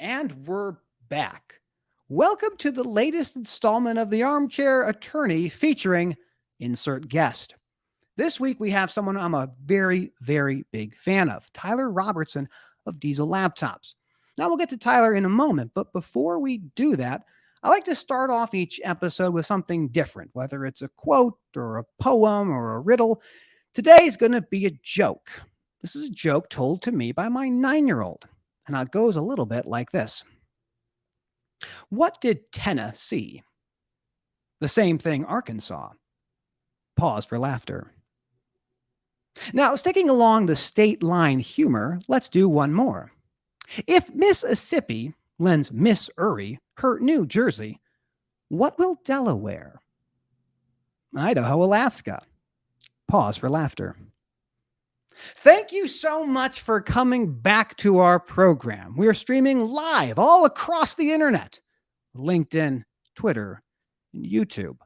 And we're back. Welcome to the latest installment of the Armchair Attorney featuring Insert Guest. This week we have someone I'm a very, very big fan of, Tyler Robertson of Diesel Laptops. Now we'll get to Tyler in a moment, but before we do that, I like to start off each episode with something different, whether it's a quote or a poem or a riddle. Today's going to be a joke. This is a joke told to me by my 9-year-old, and it goes a little bit like this. What did Tenna see? The same thing Arkansas. Pause for laughter. Now, sticking along the state line humor, let's do one more. If Mississippi lends Miss Uri her New Jersey, what will Delaware? Idaho, Alaska. Pause for laughter. Thank you so much for coming back to our program. We are streaming live all across the internet, LinkedIn, Twitter, and YouTube.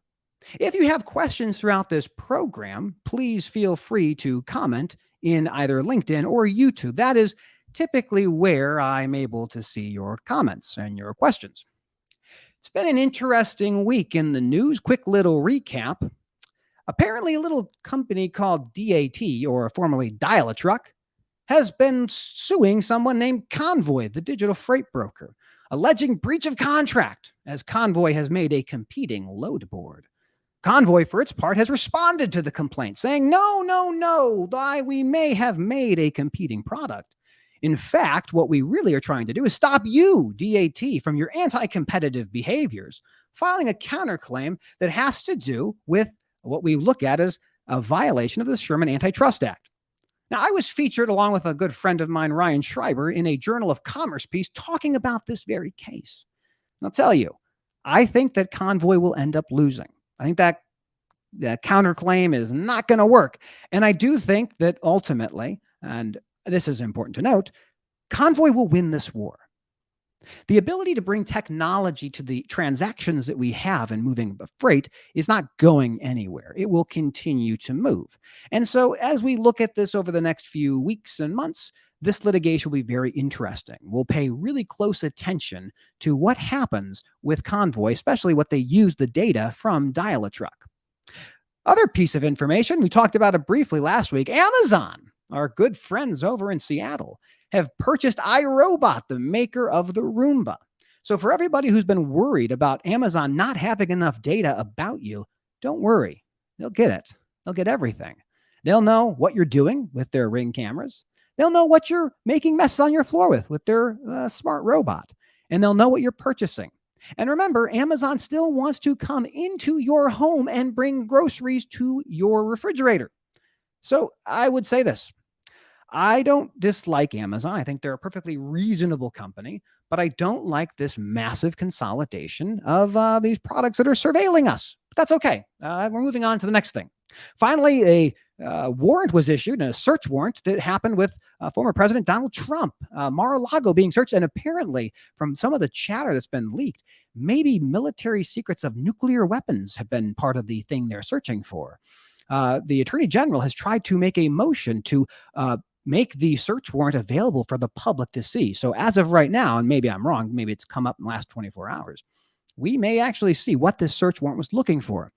If you have questions throughout this program, please feel free to comment in either LinkedIn or YouTube. That is typically where I'm able to see your comments and your questions. It's been an interesting week in the news. Quick little recap. Apparently, a little company called DAT, or formerly Dial-A-Truck, has been suing someone named Convoy, the digital freight broker, alleging breach of contract, as Convoy has made a competing load board. Convoy, for its part, has responded to the complaint, saying, no, we may have made a competing product. In fact, what we really are trying to do is stop you, DAT, from your anti-competitive behaviors, filing a counterclaim that has to do with what we look at as a violation of the Sherman Antitrust Act. Now, I was featured along with a good friend of mine, Ryan Schreiber, in a Journal of Commerce piece talking about this very case. And I'll tell you, I think that Convoy will end up losing. I think that counterclaim is not going to work. And I do think that ultimately, and this is important to note, Convoy will win this war. The ability to bring technology to the transactions that we have in moving freight is not going anywhere. It will continue to move. And so as we look at this over the next few weeks and months, this litigation will be very interesting. We'll pay really close attention to what happens with Convoy, especially what they use the data from Dial-A-Truck. Other piece of information, we talked about it briefly last week, Amazon, our good friends over in Seattle, have purchased iRobot, the maker of the Roomba. So for everybody who's been worried about Amazon not having enough data about you, don't worry. They'll get it. They'll get everything. They'll know what you're doing with their Ring cameras. They'll know what you're making messes on your floor with their smart robot. And they'll know what you're purchasing. And remember, Amazon still wants to come into your home and bring groceries to your refrigerator. So I would say this. I don't dislike Amazon. I think they're a perfectly reasonable company, but I don't like this massive consolidation of these products that are surveilling us. But that's okay. We're moving on to the next thing. Finally, a warrant was issued, a search warrant that happened with former President Donald Trump, Mar-a-Lago being searched. And apparently, from some of the chatter that's been leaked, maybe military secrets of nuclear weapons have been part of the thing they're searching for. The Attorney General has tried to make a motion to make the search warrant available for the public to see. So as of right now, and maybe I'm wrong, maybe it's come up in the last 24 hours, we may actually see what this search warrant was looking for.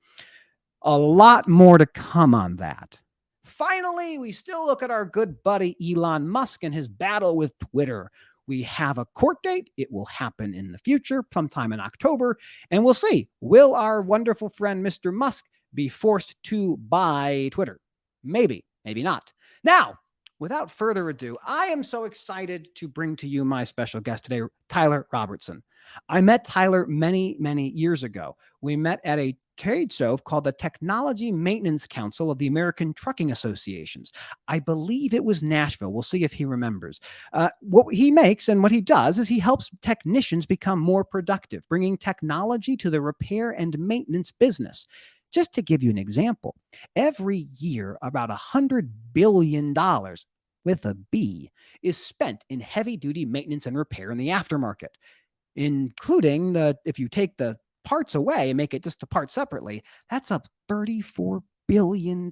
A lot more to come on that. Finally, we still look at our good buddy Elon Musk and his battle with Twitter. We have a court date. It will happen in the future, sometime in October, and we'll see. Will our wonderful friend, Mr. Musk, be forced to buy Twitter? Maybe, maybe not. Now, without further ado, I am so excited to bring to you my special guest today, Tyler Robertson. I met Tyler many, many years ago. We met at a trade show called the Technology Maintenance Council of the American Trucking Associations. I believe it was Nashville. We'll see if he remembers. What he makes and what he does is he helps technicians become more productive, bringing technology to the repair and maintenance business. Just to give you an example, every year about $100 billion with a B is spent in heavy-duty maintenance and repair in the aftermarket, including if you take the parts away and make it just the parts separately, that's up $34 billion.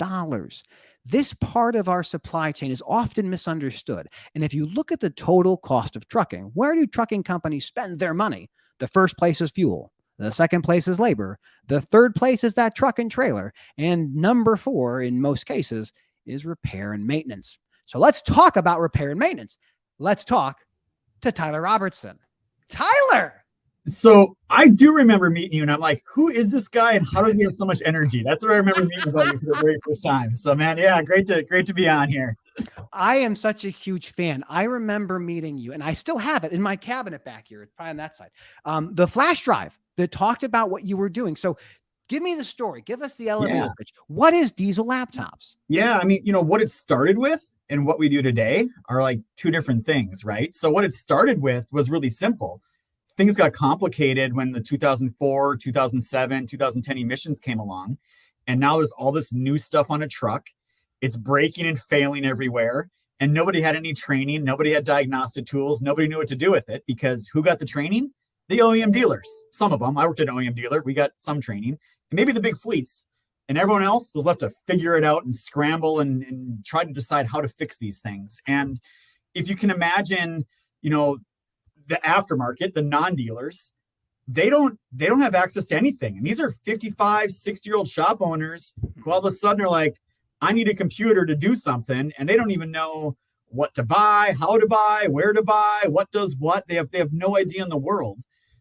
This part of our supply chain is often misunderstood. And if you look at the total cost of trucking, where do trucking companies spend their money? The first place is fuel. The second place is labor. The third place is that truck and trailer. And number 4, in most cases, is repair and maintenance. So let's talk about repair and maintenance. Let's talk to Tyler Robertson. Tyler! So I do remember meeting you, and I'm like, who is this guy, and how does he have so much energy? That's what I remember meeting about you for the very first time. So, man, yeah, great to be on here. I am such a huge fan. I remember meeting you, and I still have it in my cabinet back here. It's probably on that side. The flash drive that talked about what you were doing. So give me the story. Give us the elevator pitch. What is Diesel Laptops? Yeah, I mean, what it started with and what we do today are like two different things, right? So what it started with was really simple. Things got complicated when the 2004, 2007, 2010 emissions came along. And now there's all this new stuff on a truck. It's breaking and failing everywhere. And nobody had any training. Nobody had diagnostic tools. Nobody knew what to do with it, because who got the training? The OEM dealers. Some of them. I worked at an OEM dealer. We got some training. And maybe the big fleets. And everyone else was left to figure it out and scramble and try to decide how to fix these things. And if you can imagine, the aftermarket, the non-dealers, they don't have access to anything. And these are 55, 60-year-old shop owners who all of a sudden are like, I need a computer to do something. And they don't even know what to buy, how to buy, where to buy, what does what. They have no idea in the world.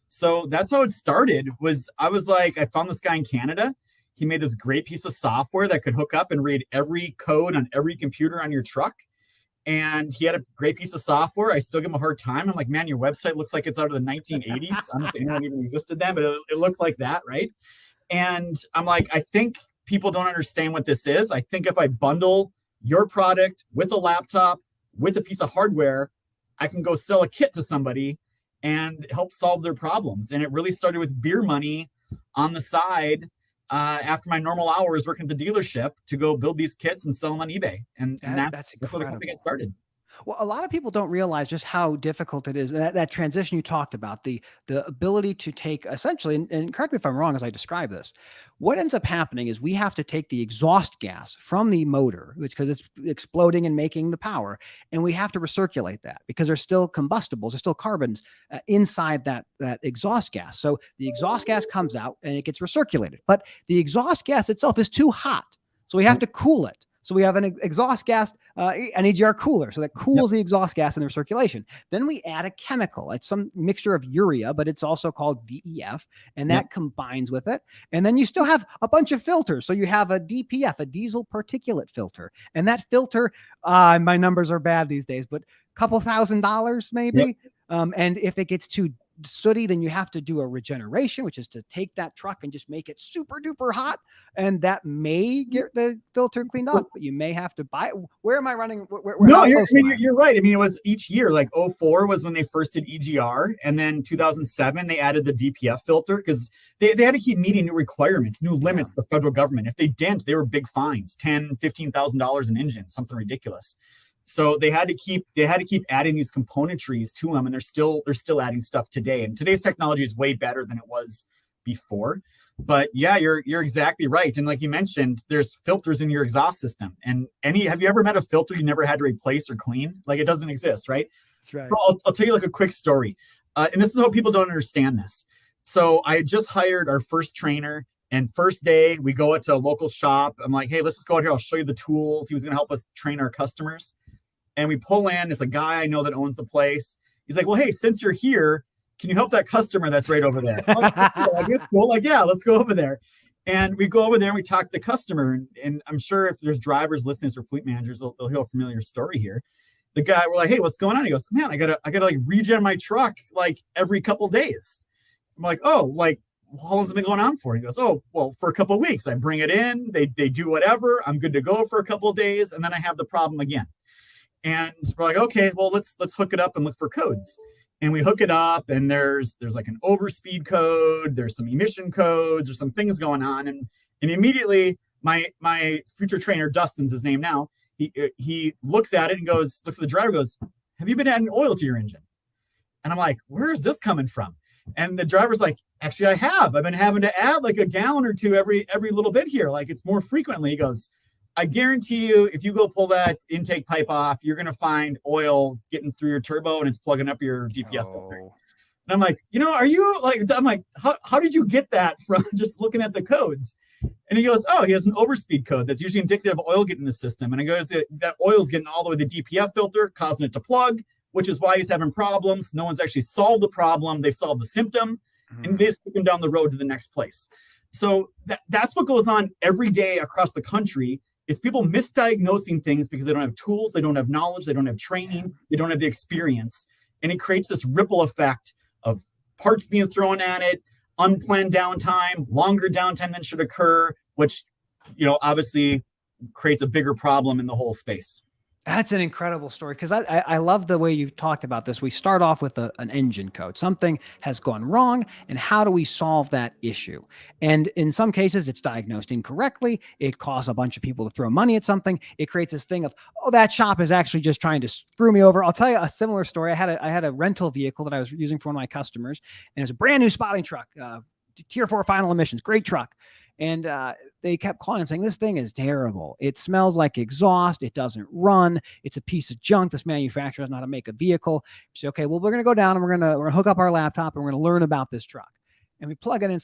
So that's how it started. I was like, I found this guy in Canada. He made this great piece of software that could hook up and read every code on every computer on your truck. And he had a great piece of software. I still give him a hard time. I'm like, man, your website looks like it's out of the 1980s. I don't know if anyone even existed then, but it looked like that, right? And I'm like, I think people don't understand what this is. I think if I bundle your product with a laptop, with a piece of hardware, I can go sell a kit to somebody and help solve their problems. And it really started with beer money on the side after my normal hours working at the dealership to go build these kits and sell them on eBay. And that's where the company got started. Well, a lot of people don't realize just how difficult it is. That transition you talked about, the ability to take essentially, and correct me if I'm wrong as I describe this, what ends up happening is we have to take the exhaust gas from the motor, because it's exploding and making the power, and we have to recirculate that because there's still combustibles, there's still carbons inside that exhaust gas. So the exhaust gas comes out and it gets recirculated, but the exhaust gas itself is too hot. So we have to cool it. So we have an exhaust gas, an EGR cooler. So that cools the exhaust gas in the circulation. Then we add a chemical. It's some mixture of urea, but it's also called DEF, and that combines with it. And then you still have a bunch of filters. So you have a DPF, a diesel particulate filter. And that filter, my numbers are bad these days, but a couple $1,000 maybe. And if it gets too sooty, then you have to do a regeneration, which is to take that truck and just make it super duper hot, and that may get the filter cleaned off, but you may have to buy. Where am I running? No, you're right. I mean, it was each year. Like 2004 was when they first did EGR, and then 2007 they added the DPF filter because they had to keep meeting new requirements, new limits. The federal government, if they didn't, they were big fines, $10,000-$15,000 an engine, something ridiculous. So they had to keep adding these componentries to them, and they're still adding stuff today. And today's technology is way better than it was before. But yeah, you're exactly right. And like you mentioned, there's filters in your exhaust system. And have you ever met a filter you never had to replace or clean? Like, it doesn't exist, right? That's right. So I'll tell you like a quick story. And this is how people don't understand this. So I just hired our first trainer. And first day, we go to a local shop. I'm like, hey, let's just go out here. I'll show you the tools. He was going to help us train our customers. And we pull in. It's a guy I know that owns the place. He's like, well, hey, since you're here, can you help that customer that's right over there? It's cool. Like, yeah, let's go over there. And we go over there and we talk to the customer. And I'm sure if there's drivers listening or fleet managers, they'll hear a familiar story here. The guy, we're like, hey, what's going on? He goes, man, I gotta like regen my truck like every couple of days. I'm like, oh, like, how long has it been going on for? He goes, oh, well, for a couple of weeks. I bring it in, they do whatever. I'm good to go for a couple of days, and then I have the problem again. And we're like, okay, well, let's hook it up and look for codes. And we hook it up, and there's like an overspeed code, there's some emission codes, there's some things going on. And immediately my future trainer, Dustin's his name now, he looks at it and looks at the driver, goes, have you been adding oil to your engine? And I'm like, where is this coming from? And the driver's like, actually, I have. I've been having to add like a gallon or two every little bit here. Like, it's more frequently. He goes, I guarantee you, if you go pull that intake pipe off, you're going to find oil getting through your turbo and it's plugging up your DPF filter. And I'm like, are you like, I'm like, how did you get that from just looking at the codes? And he goes, oh, he has an overspeed code that's usually indicative of oil getting in the system. And I goes, that oil's getting all the way to the DPF filter, causing it to plug, which is why he's having problems. No one's actually solved the problem. They've solved the symptom, and they just kick him down the road to the next place. So that's what goes on every day across the country is people misdiagnosing things because they don't have tools, they don't have knowledge, they don't have training, they don't have the experience. And it creates this ripple effect of parts being thrown at it, unplanned downtime, longer downtime than should occur, which, obviously creates a bigger problem in the whole space. That's an incredible story because I love the way you've talked about this. We start off with an engine code. Something has gone wrong, and how do we solve that issue? And in some cases, it's diagnosed incorrectly. It causes a bunch of people to throw money at something. It creates this thing of, oh, that shop is actually just trying to screw me over. I'll tell you a similar story. I had a rental vehicle that I was using for one of my customers, and it was a brand new spotting truck, Tier 4 final emissions, great truck. And they kept calling and saying, this thing is terrible. It smells like exhaust. It doesn't run. It's a piece of junk. This manufacturer doesn't know how to make a vehicle. We say, okay, well, we're going to go down and we're going to hook up our laptop and we're going to learn about this truck. And we plug it in.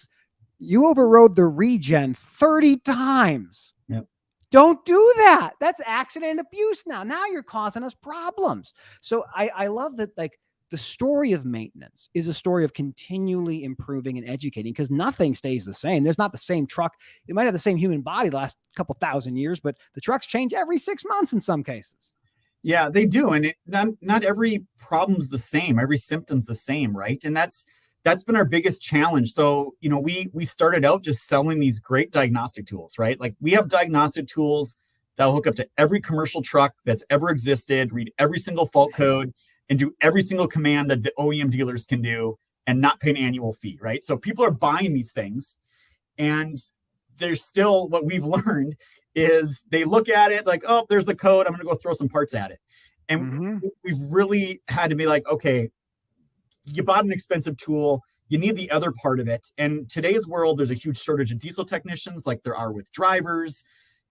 You overrode the regen 30 times. Yep. Don't do that. That's accident abuse now. Now you're causing us problems. So I love that, like, the story of maintenance is a story of continually improving and educating because nothing stays the same. There's not the same truck. It might have the same human body the last couple thousand years, but the trucks change every 6 months in some cases. Yeah, they do. And not every problem's the same. Every symptom's the same, right? And that's been our biggest challenge. So, we started out just selling these great diagnostic tools, right? Like we have diagnostic tools that'll hook up to every commercial truck that's ever existed, read every single fault code, and do every single command that the OEM dealers can do and not pay an annual fee, right? So people are buying these things, and there's still, what we've learned is they look at it like, oh, there's the code, I'm going to go throw some parts at it. And we've really had to be like, okay, you bought an expensive tool, you need the other part of it. And today's world, there's a huge shortage of diesel technicians like there are with drivers,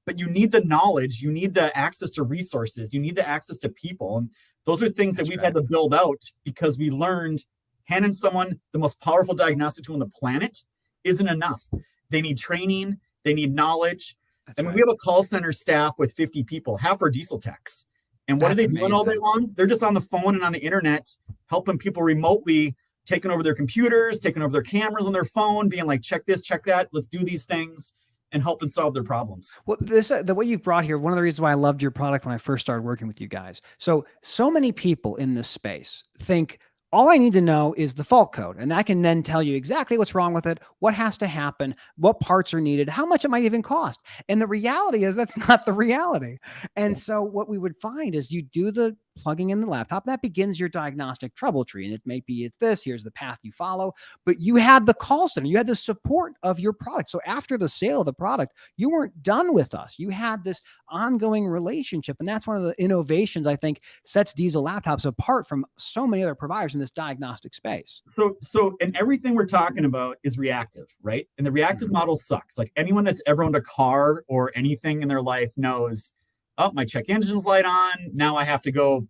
but you need the knowledge, you need the access to resources, you need the access to people. And those are things that we've had to build out because we learned handing someone the most powerful diagnostic tool on the planet isn't enough. They need training, they need knowledge. We have a call center staff with 50 people, half are diesel techs. And what are they doing all day long? They're just on the phone and on the internet, helping people remotely, taking over their computers, taking over their cameras on their phone, being like, check this, check that, let's do these things, and helping solve their problems. Well, the way you've brought here, one of the reasons why I loved your product when I first started working with you guys. So many people in this space think all I need to know is the fault code, and I can then tell you exactly what's wrong with it, what has to happen, what parts are needed, how much it might even cost. And the reality is that's not the reality. And so what we would find is you do the plugging in the laptop, that begins your diagnostic trouble tree. And it may be it's this, here's the path you follow, but you had the call center, you had the support of your product. So after the sale of the product, you weren't done with us. You had this ongoing relationship. And that's one of the innovations I think sets Diesel Laptops apart from so many other providers in this diagnostic space. And everything we're talking about is reactive, right? And the reactive model sucks. Like anyone that's ever owned a car or anything in their life knows, oh, my check engine's light on. Now I have to go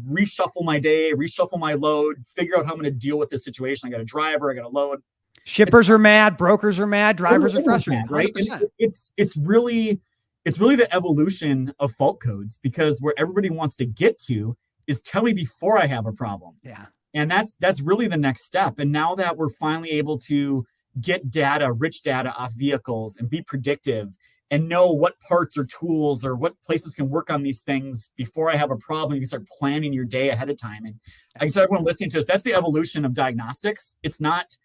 reshuffle my day, reshuffle my load, figure out how I'm going to deal with this situation. I got a driver, I got a load. Shippers are mad, brokers are mad, drivers are frustrated, right? It's really the evolution of fault codes, because where everybody wants to get to is tell me before I have a problem. Yeah. And that's really the next step. And now that we're finally able to get data, rich data off vehicles and be predictive and know what parts or tools or what places can work on these things before I have a problem, you can start planning your day ahead of time. And I can tell everyone listening to us, that's the evolution of diagnostics. It's not,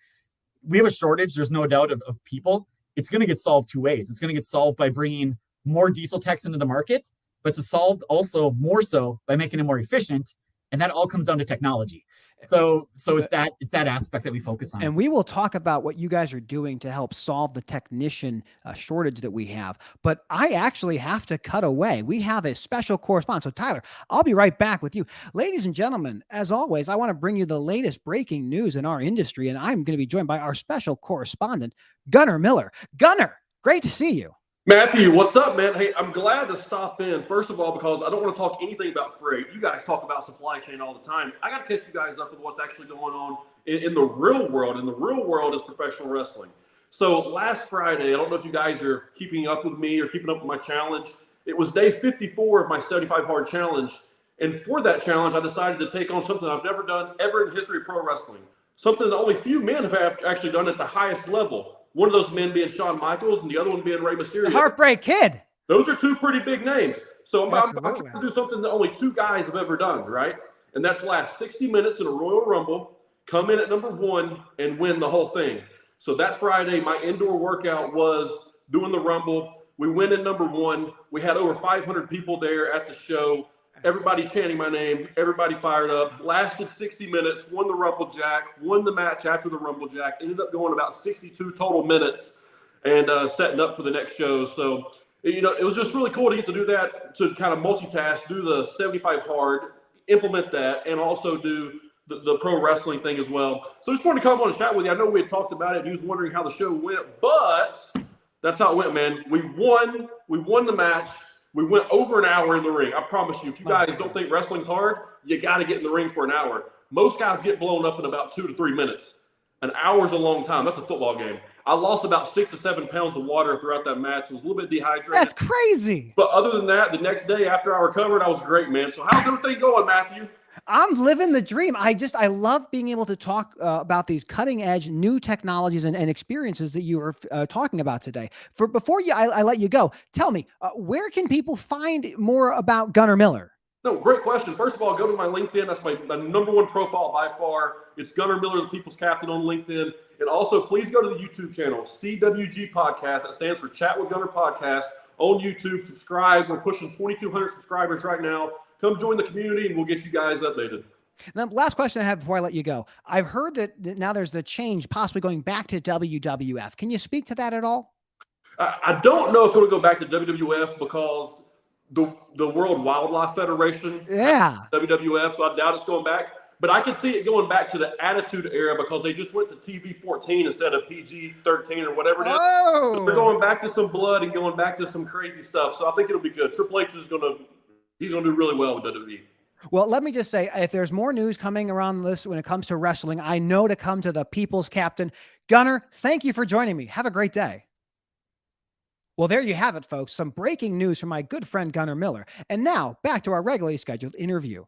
we have a shortage, there's no doubt, of people. It's going to get solved two ways. It's going to get solved by bringing more diesel techs into the market, but it's solved also more so by making it more efficient. And that all comes down to technology. So it's that aspect that we focus on. And we will talk about what you guys are doing to help solve the technician shortage that we have. But I actually have to cut away. We have a special correspondent. So Tyler, I'll be right back with you. Ladies and gentlemen, as always, I want to bring you the latest breaking news in our industry. And I'm going to be joined by our special correspondent, Gunnar Miller. Gunnar, great to see you. Matthew, what's up, man? Hey, I'm glad to stop in. First of all, because I don't want to talk anything about freight. You guys talk about supply chain all the time. I got to catch you guys up with what's actually going on in the real world. And the real world is professional wrestling. So last Friday, I don't know if you guys are keeping up with me or keeping up with my challenge. It was day 54 of my 75 hard challenge. And for that challenge, I decided to take on something I've never done ever in the history of pro wrestling. Something that only few men have actually done at the highest level. One of those men being Shawn Michaels and the other one being Rey Mysterio. The Heartbreak Kid. Those are two pretty big names. So I'm trying Absolutely. to do something that only two guys have ever done, right? And that's last 60 minutes in a Royal Rumble, come in at number one, and win the whole thing. So that Friday, my indoor workout was doing the Rumble. We went in number one. We had over 500 people there at the show. Everybody chanting my name. Everybody fired up. Lasted 60 minutes. Won the Rumble Jack. Won the match after the Rumble Jack. Ended up going about 62 total minutes and setting up for the next show. So, you know, it was just really cool to get to do that, to kind of multitask, do the 75 hard, implement that, and also do the pro wrestling thing as well. So just wanted to come on and chat with you. I know we had talked about it, and you was wondering how the show went, but that's how it went, man. We won the match. We went over an hour in the ring. I promise you, if you guys don't think wrestling's hard, you got to get in the ring for an hour. Most guys get blown up in about 2 to 3 minutes. An hour's a long time. That's a football game. I lost about 6 to 7 pounds of water throughout that match. I was a little bit dehydrated. That's crazy. But other than that, the next day after I recovered, I was great, man. So how's everything going, Matthew? I'm living the dream. I love being able to talk about these cutting edge new technologies and experiences that you were talking about today. Before I let you go, tell me, where can people find more about Gunnar Miller? No, great question. First of all, go to my LinkedIn. That's my number one profile by far. It's Gunnar Miller, the People's Captain on LinkedIn. And also, please go to the YouTube channel, CWG Podcast. That stands for Chat with Gunnar Podcast on YouTube. Subscribe. We're pushing 2,200 subscribers right now. Come join the community, and we'll get you guys updated. Now, last question I have before I let you go. I've heard that now there's the change, possibly going back to WWF. Can you speak to that at all? I don't know if it'll go back to WWF because the World Wildlife Federation, WWF, so I doubt it's going back. But I can see it going back to the Attitude Era because they just went to TV 14 instead of PG 13 or whatever it is. Oh. So they're going back to some blood and going back to some crazy stuff. So I think it'll be good. Triple H is he's going to do really well with WWE. Well, let me just say, if there's more news coming around this when it comes to wrestling, I know to come to the People's Captain. Gunnar, thank you for joining me. Have a great day. Well, there you have it, folks. Some breaking news from my good friend Gunnar Miller. And now back to our regularly scheduled interview.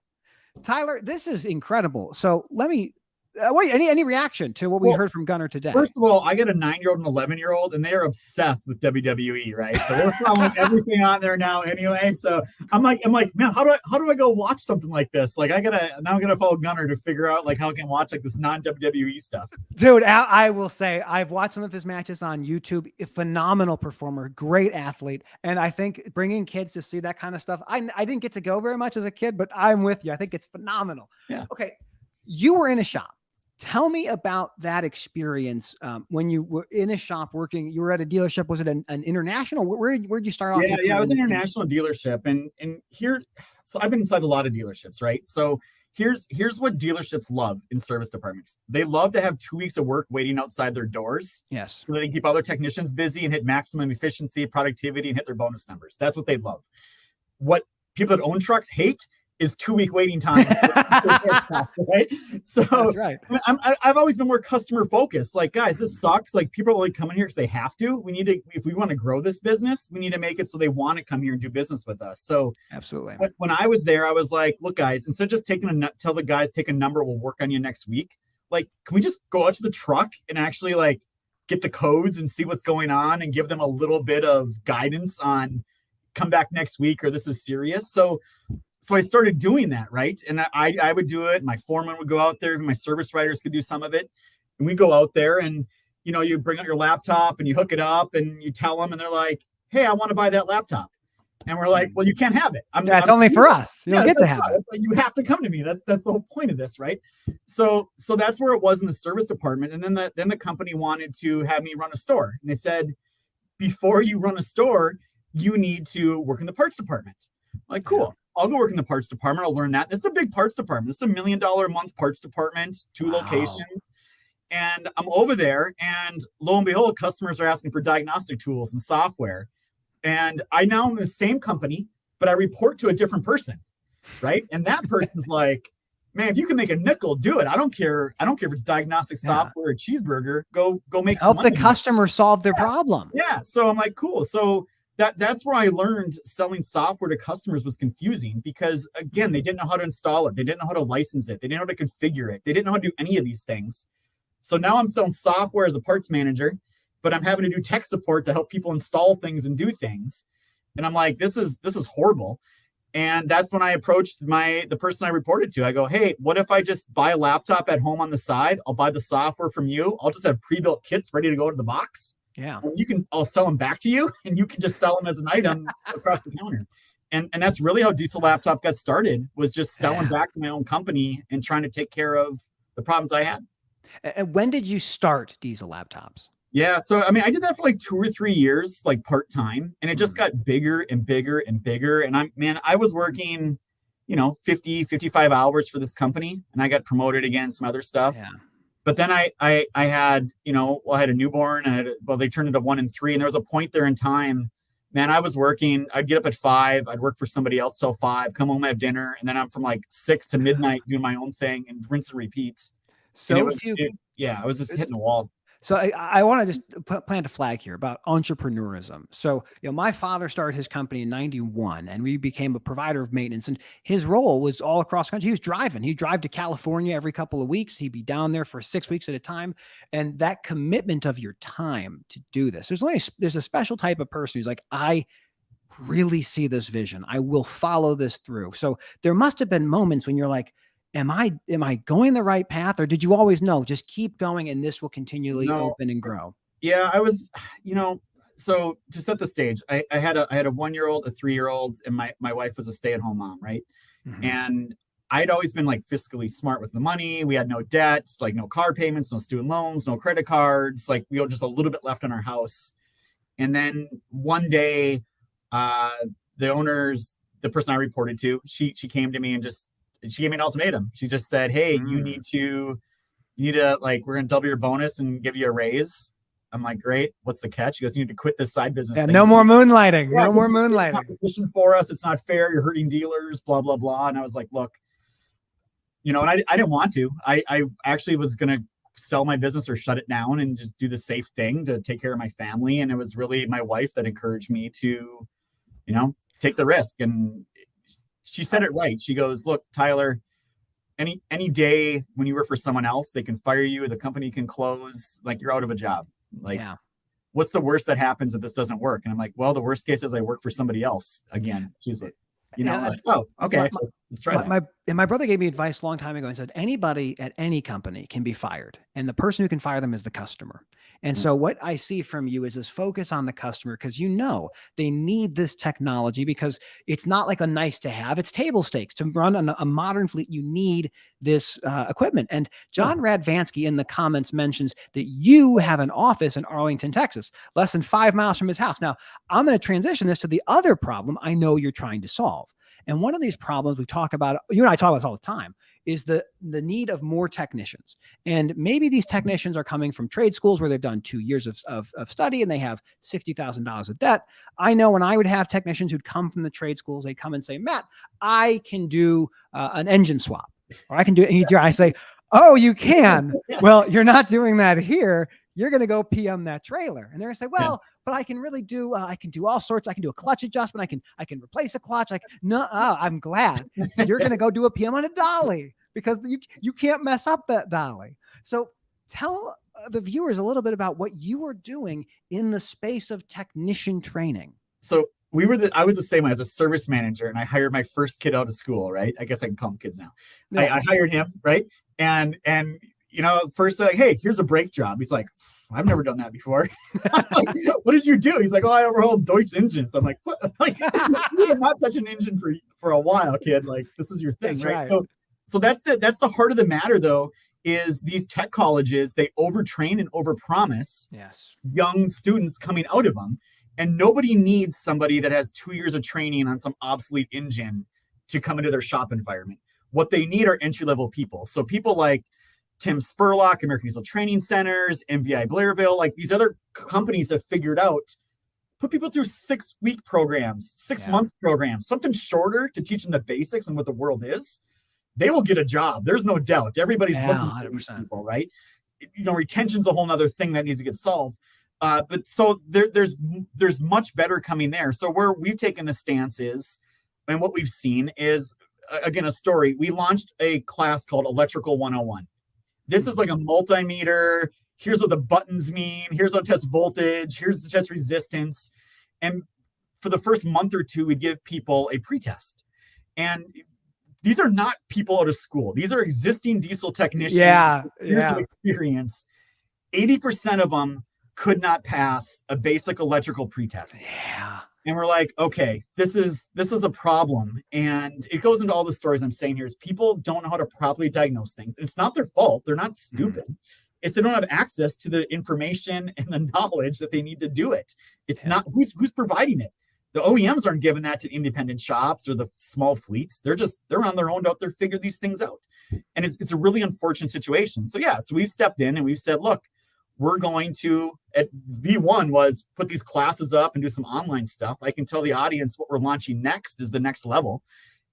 Tyler, this is incredible. So let me, any reaction to what we heard from Gunnar today? First of all, I got a 9-year-old and 11-year-old, and they are obsessed with WWE, right? So they're following everything on there now anyway. So I'm like, man, how do I go watch something like this? Like I gotta follow Gunnar to figure out like how I can watch like this non-WWE stuff. Dude, I will say I've watched some of his matches on YouTube. A phenomenal performer, great athlete. And I think bringing kids to see that kind of stuff, I didn't get to go very much as a kid, but I'm with you. I think it's phenomenal. Yeah. Okay. You were in a shop. Tell me about that experience when you were in a shop working. You were at a dealership. Was it an international? Where'd you start off? Yeah, it was an international dealership, and here, so I've been inside a lot of dealerships, right? So here's what dealerships love in service departments. They love to have 2 weeks of work waiting outside their doors. Yes, so they can keep all their technicians busy and hit maximum efficiency, productivity, and hit their bonus numbers. That's what they love. What people that own trucks hate is 2-week waiting time. Right? So that's right. I've always been more customer focused. Like, guys, this sucks. Like, people are only coming here because they have to. We need to, if we want to grow this business, we need to make it so they want to come here and do business with us. So absolutely. When I was there, I was like, look, guys, instead of just tell the guys, take a number, we'll work on you next week. Like, can we just go out to the truck and actually like get the codes and see what's going on and give them a little bit of guidance on come back next week or this is serious. So I started doing that, right? And I would do it. My foreman would go out there. My service writers could do some of it. And we go out there and, you know, you bring out your laptop and you hook it up and you tell them and they're like, hey, I want to buy that laptop. And we're like, well, you can't have it. That's only for us. You don't get to have it. You have to come to me. That's the whole point of this, right? So that's where it was in the service department. And then the company wanted to have me run a store. And they said, before you run a store, you need to work in the parts department. I'm like, cool. I'll go work in the parts department. I'll learn that. This is a big parts department. This is $1 million a month parts department, 2 locations. And I'm over there and lo and behold, customers are asking for diagnostic tools and software. And I now am in the same company, but I report to a different person, right? And that person's like, man, if you can make a nickel, do it. I don't care. I don't care if it's diagnostic software or cheeseburger. Go make some Help the money. customer solve their problem. Yeah. So I'm like, cool. So that's where I learned selling software to customers was confusing because again, they didn't know how to install it. They didn't know how to license it. They didn't know how to configure it. They didn't know how to do any of these things. So now I'm selling software as a parts manager, but I'm having to do tech support to help people install things and do things. And I'm like, this is horrible. And that's when I approached the person I reported to. I go, hey, what if I just buy a laptop at home on the side? I'll buy the software from you. I'll just have pre-built kits ready to go to the box. Yeah. I'll sell them back to you and you can just sell them as an item across the counter. And that's really how Diesel Laptop got started, was just selling back to my own company and trying to take care of the problems I had. And when did you start Diesel Laptops? Yeah. So, I mean, I did that for like 2 or 3 years, like part-time, and it just got bigger and bigger and bigger. And I was working, 50, 55 hours for this company, and I got promoted again, some other stuff. Yeah. But then I had, I had a newborn and they turned into 1 and 3. And there was a point there in time, man, I was working, I'd get up at 5, I'd work for somebody else till 5, come home, have dinner. And then I'm from like 6 to midnight doing my own thing and rinse and repeats. So I was just hitting the wall. So I want to just plant a flag here about entrepreneurism. So, my father started his company in 91 and we became a provider of maintenance, and his role was all across the country. He was driving. He'd drive to California every couple of weeks. He'd be down there for 6 weeks at a time. And that commitment of your time to do this, there's a special type of person who's like, I really see this vision. I will follow this through. So there must have been moments when you're like, am I going the right path, or did you always know, just keep going and this will continually open and grow? Yeah, I was, so to set the stage, I had a 1-year-old, a 3-year-old, and my wife was a stay-at-home mom, right? Mm-hmm. And I'd always been like fiscally smart with the money. We had no debts, like no car payments, no student loans, no credit cards. Like we had just a little bit left on our house. And then one day, the person I reported to, she came to me and she gave me an ultimatum. She just said, hey, you need to like, we're going to double your bonus and give you a raise. I'm like, great. What's the catch? She goes, you need to quit this side business. Yeah, no more moonlighting. No more moonlighting. Competition for us. It's not fair. You're hurting dealers, blah, blah, blah. And I was like, look, and I didn't want to. I actually was going to sell my business or shut it down and just do the safe thing to take care of my family. And it was really my wife that encouraged me to, take the risk. And she said it right. She goes, look, Tyler, any day when you work for someone else, they can fire you, the company can close, like you're out of a job. Like, what's the worst that happens if this doesn't work? And I'm like, well, the worst case is I work for somebody else again. She's like, like, oh, okay, let's try that. My brother gave me advice a long time ago and said, anybody at any company can be fired, and the person who can fire them is the customer. And so what I see from you is this focus on the customer, because they need this technology, because it's not like a nice to have, it's table stakes. To run a modern fleet, you need this equipment. And John Radvansky in the comments mentions that you have an office in Arlington, Texas, less than 5 miles from his house. Now, I'm going to transition this to the other problem I know you're trying to solve. And one of these problems we talk about, you and I talk about this all the time, is the need of more technicians. And maybe these technicians are coming from trade schools where they've done 2 years of study and they have $60,000 of debt. I know when I would have technicians who'd come from the trade schools, they'd come and say, Matt, I can do an engine swap, or I can do it. I say, oh, you can? Well, you're not doing that here. You're going to go PM that trailer. And they're going to say, well, but I can really do, I can do all sorts. I can do a clutch adjustment. I can replace a clutch. I'm glad you're going to go do a PM on a dolly, because you can't mess up that dolly. So tell the viewers a little bit about what you are doing in the space of technician training. So I was the same way as a service manager, and I hired my first kid out of school, right? I guess I can call them kids now. Yeah. I hired him, right? And first like, hey, here's a brake job. He's like, I've never done that before. Like, what did you do? He's like, oh, I overhauled Deutsch engines. I'm like, what? Like, you have not touched an engine for a while, kid. Like, this is your thing, right? So that's the heart of the matter, though, is these tech colleges, they overtrain and overpromise young students coming out of them. And nobody needs somebody that has 2 years of training on some obsolete engine to come into their shop environment. What they need are entry-level people. So people like Tim Spurlock, American Diesel Training Centers, MVI Blairville, like these other companies have figured out Put people through 6-week programs, 6-month programs, something shorter to teach them the basics and what the world is. They will get a job. There's no doubt. Everybody's looking for these people, right? Retention's a whole nother thing that needs to get solved. But so there's much better coming there. So where we've taken the stance is, and what we've seen is, again, a story. We launched a class called Electrical 101. This is like a multimeter. Here's what the buttons mean. Here's how to test voltage. Here's the test resistance. And for the first month or two, we'd give people a pretest. And these are not people out of school. These are existing diesel technicians. Years of experience. 80% of them could not pass a basic electrical pretest. Yeah. And we're like, okay, this is a problem. And it goes into all the stories I'm saying here is people don't know how to properly diagnose things. It's not their fault. They're not stupid. It's they don't have access to the information and the knowledge that they need to do it. It's not who's providing it. The OEMs aren't giving that to independent shops or the small fleets. They're on their own out there figure these things out. And it's a really unfortunate situation. So we've stepped in and we've said, look, we're going to, at V1 was put these classes up and do some online stuff. I can tell the audience what we're launching next is the next level.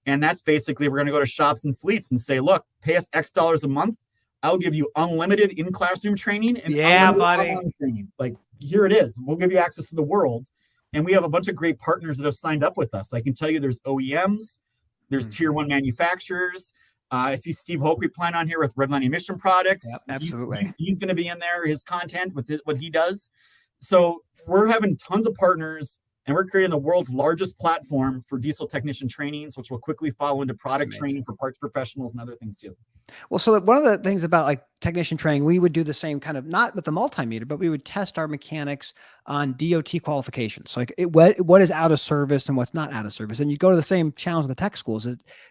And that's basically, we're going to go to shops and fleets and say, look, pay us X dollars a month. I'll give you unlimited in-classroom training and online training. Like, here it is. We'll give you access to the world. And we have a bunch of great partners that have signed up with us. I can tell you there's OEMs, there's tier 1 manufacturers. I see Steve Hoke plan on here with Redline Emission Products. Yep, absolutely. He's going to be in there, his content with what he does. So we're having tons of partners, and we're creating the world's largest platform for diesel technician trainings, which will quickly follow into product training for parts professionals and other things too. Well, so one of the things about like technician training, we would do the same kind of, not with the multimeter, but we would test our mechanics on DOT qualifications. So like what is out of service and what's not out of service. And you go to the same challenge in the tech schools.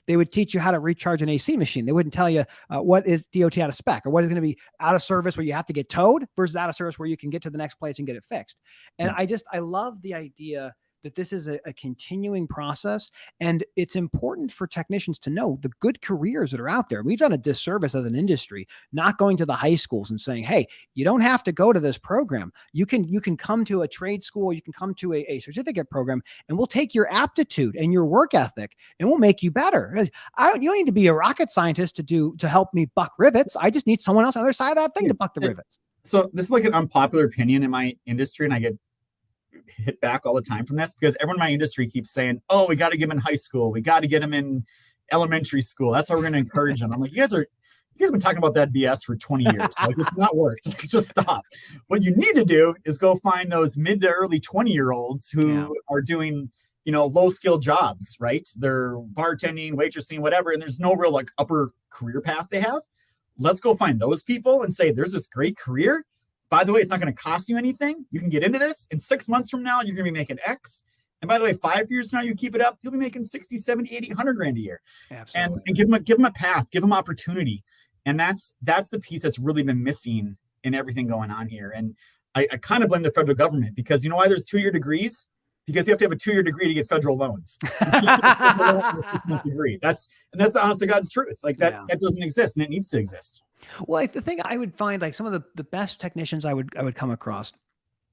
They would teach you how to recharge an AC machine. They wouldn't tell you what is DOT out of spec or what is going to be out of service where you have to get towed versus out of service where you can get to the next place and get it fixed. And I love the idea that this is a continuing process. And it's important for technicians to know the good careers that are out there. We've done a disservice as an industry, not going to the high schools and saying, hey, you don't have to go to this program. You can come to a trade school, you can come to a certificate program, and we'll take your aptitude and your work ethic and we'll make you better. You don't need to be a rocket scientist to help me buck rivets. I just need someone else on the other side of that thing to buck the rivets. So this is like an unpopular opinion in my industry, and I get hit back all the time from this because everyone in my industry keeps saying, oh, we got to get them in high school. We got to get them in elementary school. That's how we're going to encourage them. I'm like, you guys have been talking about that BS for 20 years. Like, it's not worked. Like, just stop. What you need to do is go find those mid to early 20-year-olds who are doing, low skill jobs, right? They're bartending, waitressing, whatever. And there's no real like upper career path they have. Let's go find those people and say, there's this great career. By the way, it's not going to cost you anything. You can get into this. In 6 months from now, you're going to be making X. And by the way, 5 years from now, you keep it up, you'll be making 60, 70, 80, 100 grand a year. Absolutely. And give them a path, give them opportunity. And that's the piece that's really been missing in everything going on here. And I kind of blame the federal government because you know why there's 2-year degrees? Because you have to have a 2-year degree to get federal loans. Degree. That's the honest to God's truth. Like that doesn't exist, and it needs to exist. Well, like the thing I would find, like some of the best technicians I would come across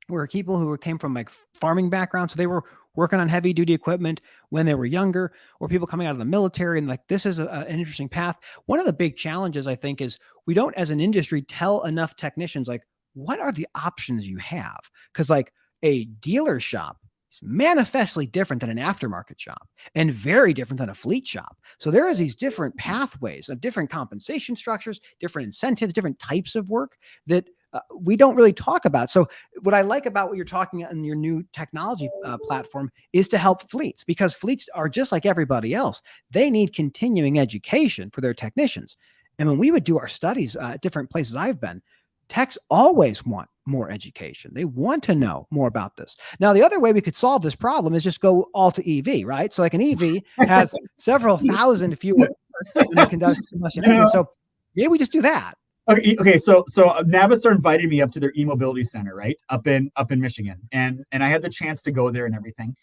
were people who came from like farming backgrounds. So they were working on heavy duty equipment when they were younger, or people coming out of the military. And like, this is an interesting path. One of the big challenges I think is we don't, as an industry, tell enough technicians, like, what are the options you have? Because like a dealer shop, it's manifestly different than an aftermarket shop and very different than a fleet shop. So there is these different pathways of different compensation structures, different incentives, different types of work that we don't really talk about. So what I like about what you're talking in your new technology platform is to help fleets, because fleets are just like everybody else. They need continuing education for their technicians. And when we would do our studies at different places I've been, techs always want more education. They want to know more about this. Now, the other way we could solve this problem is just go all to EV, right? So like an EV has several thousand fuel than a combustion engine. So maybe we just do that. Okay. So Navistar invited me up to their e-mobility center, right? Up in Michigan. And I had the chance to go there and everything.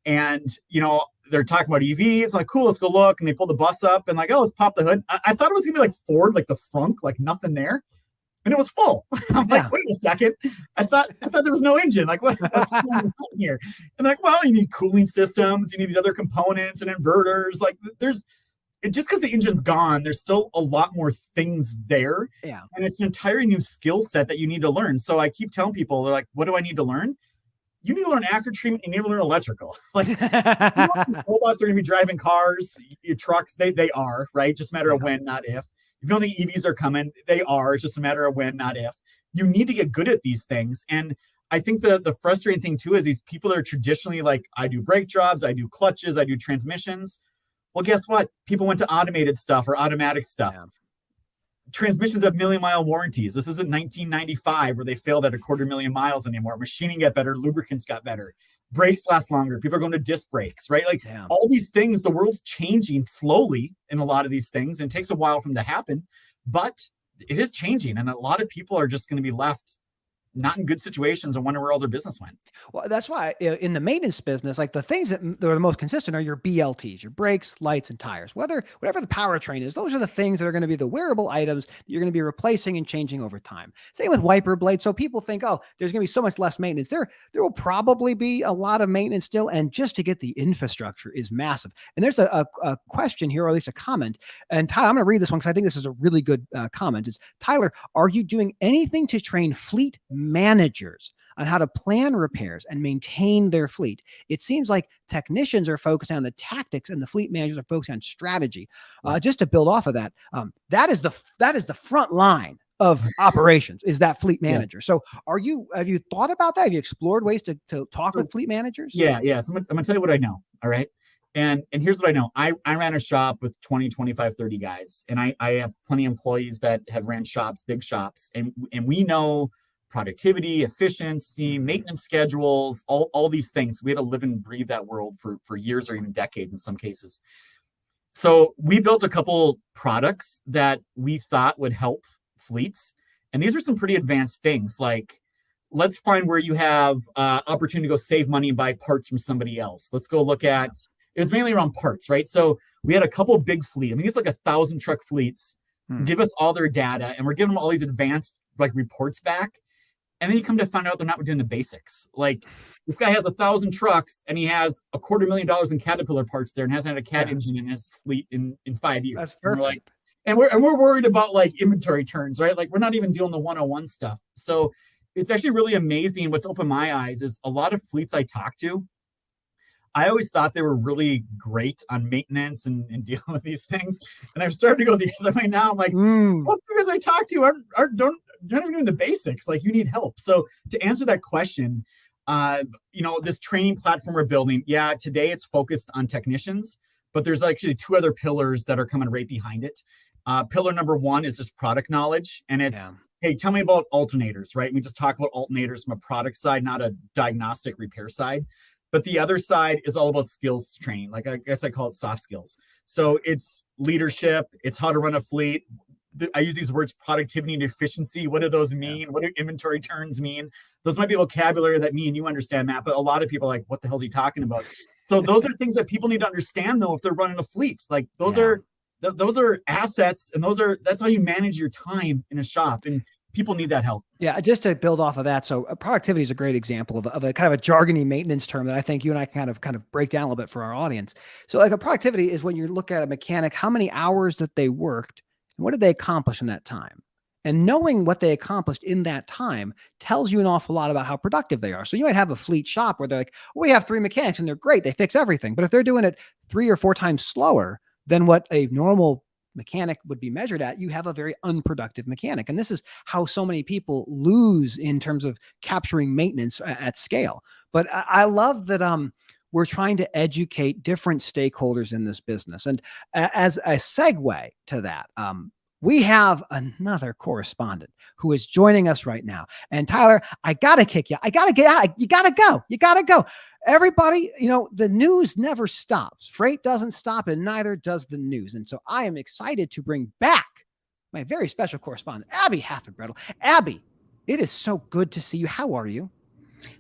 And, they're talking about EVs, like, cool, let's go look. And they pull the bus up and like, oh, let's pop the hood. I thought it was gonna be like Ford, like the frunk, like nothing there. and it was full. I'm Yeah. like, wait a second. I thought there was no engine. Like, what's going on here? And like, well, you need cooling systems, you need these other components and inverters. Like just because the engine's gone, there's still a lot more things there. Yeah. And it's an entirely new skill set that you need to learn. So I keep telling people, they're like, what do I need to learn? You need to learn after treatment. You need to learn electrical. Like, robots are going to be driving cars, your trucks. They are, right. Just a matter of when, not if. If you don't think EVs are coming, they are. It's just a matter of when, not if. You need to get good at these things. And I think the frustrating thing too is these people are traditionally like, I do brake jobs, I do clutches, I do transmissions. Well, guess what? People went to automated stuff or automatic stuff. Yeah. Transmissions have million-mile warranties. This isn't 1995 where they failed at 250,000 miles anymore. Machining got better, lubricants got better, brakes last longer. People are going to disc brakes, right? Like all these things, the world's changing slowly in a lot of these things, and it takes a while for them to happen, but it is changing, and a lot of people are just going to be left not in good situations and wonder where all their business went. Well, that's why in the maintenance business, like the things that are the most consistent are your BLTs, your brakes, lights, and tires. Whatever the powertrain is, those are the things that are going to be the wearable items that you're going to be replacing and changing over time. Same with wiper blades. So people think, oh, there's going to be so much less maintenance. There will probably be a lot of maintenance still. And just to get the infrastructure is massive. And there's a question here, or at least a comment. And Tyler, I'm going to read this one because I think this is a really good comment. It's, Tyler, are you doing anything to train fleet managers on how to plan repairs and maintain their fleet? It seems like technicians are focused on the tactics and the fleet managers are focused on strategy. Just to build off of that, that is the front line of operations, is that fleet manager. So have you thought about that? Have you explored ways to talk with fleet managers? Yeah. So I'm going to tell you what I know. All right. And here's what I know. I ran a shop with 20, 25, 30 guys, and I have plenty of employees that have ran shops, big shops, and we know productivity, efficiency, maintenance schedules, all these things. We had to live and breathe that world for years or even decades in some cases. So we built a couple products that we thought would help fleets. And these are some pretty advanced things, like, let's find where you have opportunity to go save money and buy parts from somebody else. Let's go look at, it was mainly around parts, right? So we had a couple big fleet. I mean, it's like 1,000 truck fleets, give us all their data, and we're giving them all these advanced like reports back. And then you come to find out they're not doing the basics. Like, this guy has 1,000 trucks and he has $250,000 in Caterpillar parts there and hasn't had a CAT engine in his fleet in 5 years. That's perfect. And we're worried about like inventory turns, right? Like, we're not even doing the 101 stuff. So it's actually really amazing. What's opened my eyes is a lot of fleets I talk to, I always thought they were really great on maintenance and dealing with these things. And I've started to go the other way now. I'm like, most of the guys I talk to don't even doing the basics. Like, you need help. So to answer that question, this training platform we're building, today it's focused on technicians, but there's actually 2 other pillars that are coming right behind it. Pillar number 1 is just product knowledge. And it's, hey, tell me about alternators, right? We just talk about alternators from a product side, not a diagnostic repair side. But the other side is all about skills training. Like, I guess I call it soft skills. So it's leadership. It's how to run a fleet. I use these words, productivity and efficiency. What do those mean? What do inventory turns mean? Those might be vocabulary that me and you understand, Matt, but a lot of people are like, what the hell is he talking about? So those are things that people need to understand, though, if they're running a fleet. Like, those are assets, and that's how you manage your time in a shop. And people need that help. Yeah, just to build off of that. So productivity is a great example of a kind of a jargony maintenance term that I think you and I kind of break down a little bit for our audience. So like, a productivity is when you look at a mechanic, how many hours that they worked and what did they accomplish in that time? And knowing what they accomplished in that time tells you an awful lot about how productive they are. So you might have a fleet shop where they're like, we have 3 mechanics and they're great, they fix everything. But if they're doing it 3 or 4 times slower than what a normal mechanic would be measured at, you have a very unproductive mechanic. And this is how so many people lose in terms of capturing maintenance at scale. But I love that we're trying to educate different stakeholders in this business. And as a segue to that, we have another correspondent who is joining us right now. And Tyler, I got to kick you. I got to get out. You got to go. You got to go. Everybody, the news never stops. Freight doesn't stop, and neither does the news. And so I am excited to bring back my very special correspondent, Abby Haffenbrettel. Abby, it is so good to see you. How are you?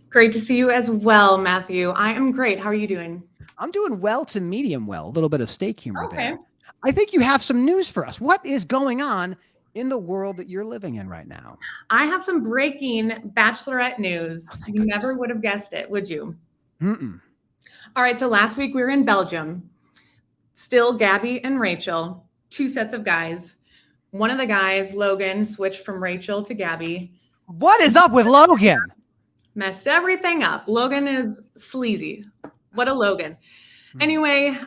Great to see you as well, Matthew. I am great. How are you doing? I'm doing well to medium well. A little bit of steak humor there. I think you have some news for us. What is going on in the world that you're living in right now? I have some breaking bachelorette news. Oh, thank You goodness. never would have guessed it, would you? Mm-mm. All right, so last week we were in Belgium. Still Gabby and Rachel, two sets of guys. One of the guys, Logan, switched from Rachel to Gabby. What is up with Logan? Messed everything up. Logan is sleazy. What a Logan. Hmm. Anyway,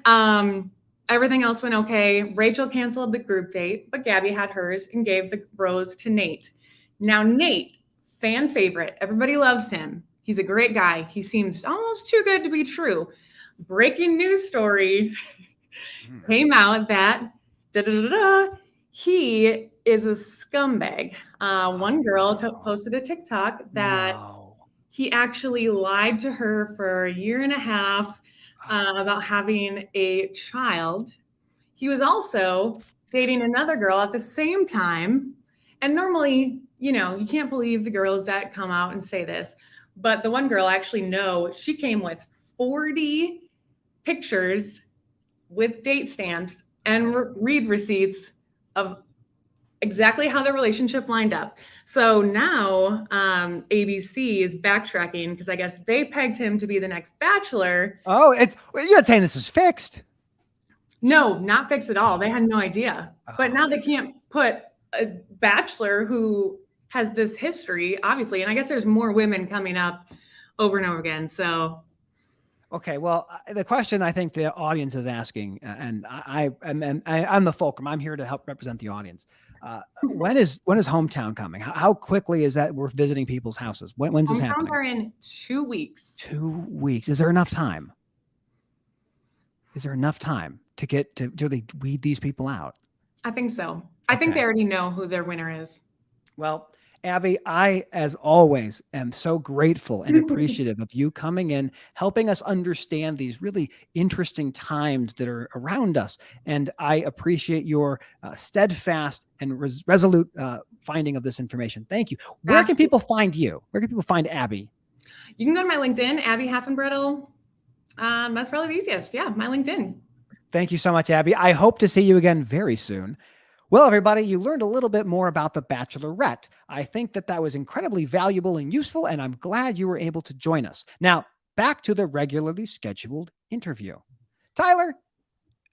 everything else went okay. Rachel canceled the group date, but Gabby had hers and gave the rose to Nate. Now, Nate, fan favorite. Everybody loves him. He's a great guy. He seems almost too good to be true. Breaking news story came out that he is a scumbag. One girl posted a TikTok that he actually lied to her for a year and a half about having a child. He was also dating another girl at the same time. And normally, you can't believe the girls that come out and say this, but the one girl actually she came with 40 pictures with date stamps and read receipts of exactly how their relationship lined up. So now ABC is backtracking because I guess they pegged him to be the next Bachelor. Oh, you're saying this is fixed? No, not fixed at all. They had no idea. But now they can't put a Bachelor who has this history, obviously. And I guess there's more women coming up over and over again. So. Okay, well, the question I think the audience is asking, and I'm the fulcrum. I'm here to help represent the audience. When is hometown coming? How quickly is that we're visiting people's houses? When's this happening? Hometowns are in 2 weeks. 2 weeks. Is there enough time? Is there enough time to get to really weed these people out? I think so. I think they already know who their winner is. Well, Abby, I, as always, am so grateful and appreciative of you coming in, helping us understand these really interesting times that are around us. And I appreciate your steadfast and resolute finding of this information. Thank you. Where can people find you? Where can people find Abby? You can go to my LinkedIn, Abby Haffenbrettel. That's probably the easiest. Yeah, my LinkedIn. Thank you so much, Abby. I hope to see you again very soon. Well, everybody, you learned a little bit more about the Bachelorette. I think that was incredibly valuable and useful, and I'm glad you were able to join us. Now, back to the regularly scheduled interview. Tyler,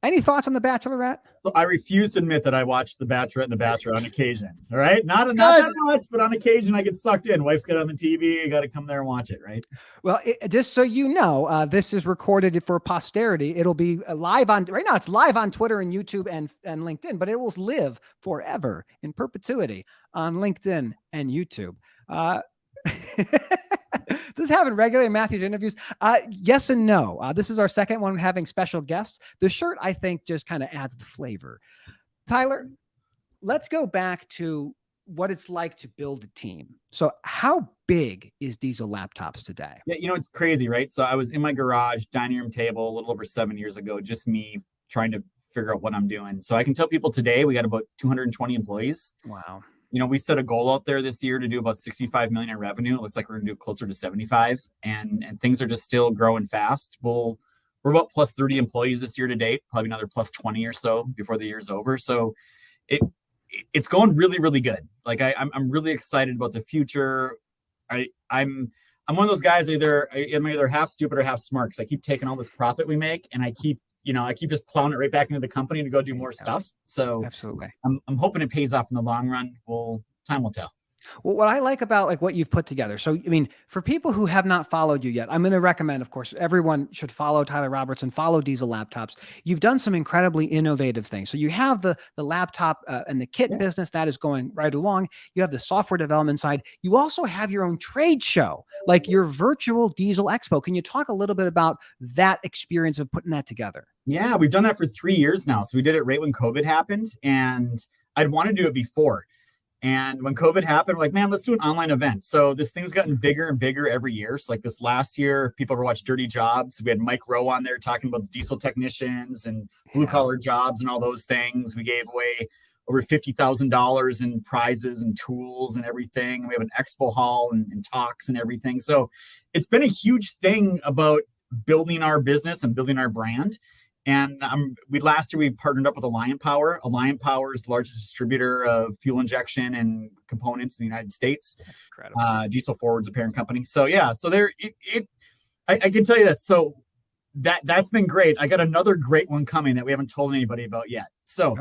any thoughts on the Bachelorette? So I refuse to admit that I watch The Bachelorette and The Bachelor on occasion. All right, not that much, but on occasion I get sucked in. Wife's got it on the TV. You got to come there and watch it, right? Well, just so you know, this is recorded for posterity. It'll be live on right now. It's live on Twitter and YouTube and LinkedIn, but it will live forever in perpetuity on LinkedIn and YouTube. This is having regular Matthew's interviews. Yes and no. This is our second one having special guests. The shirt, I think, just kind of adds the flavor. Tyler, let's go back to what it's like to build a team. So how big is Diesel Laptops today? Yeah, it's crazy, right? So I was in my garage, dining room table, a little over 7 years ago, just me trying to figure out what I'm doing. So I can tell people today we got about 220 employees. Wow. We set a goal out there this year to do about 65 million in revenue. It looks like we're going to do closer to 75, and things are just still growing fast. We're about plus 30 employees this year to date, probably another plus 20 or so before the year's over. So it's going really, really good. Like I'm really excited about the future. I'm one of those guys, I'm either half stupid or half smart, because I keep taking all this profit we make and I keep just plowing it right back into the company to go do more stuff. So absolutely, I'm hoping it pays off in the long run. Time will tell. Well, what I like about what you've put together. So, I mean, for people who have not followed you yet, I'm going to recommend, of course, everyone should follow Tyler Robertson, follow Diesel Laptops. You've done some incredibly innovative things. So you have the laptop and the kit business that is going right along. You have the software development side. You also have your own trade show, like your virtual Diesel Expo. Can you talk a little bit about that experience of putting that together? Yeah, we've done that for 3 years now. So we did it right when COVID happened, and I'd want to do it before. And when COVID happened, we're like, man, let's do an online event. So this thing's gotten bigger and bigger every year. So like this last year, people ever watched Dirty Jobs? We had Mike Rowe on there talking about diesel technicians and blue collar jobs and all those things. We gave away over $50,000 in prizes and tools and everything. We have an expo hall and talks and everything. So it's been a huge thing about building our business and building our brand. And last year we partnered up with Alliant Power. Alliant Power is the largest distributor of fuel injection and components in the United States. That's incredible. Diesel Forward's a parent company. So yeah, so I can tell you this. So that's been great. I got another great one coming that we haven't told anybody about yet. So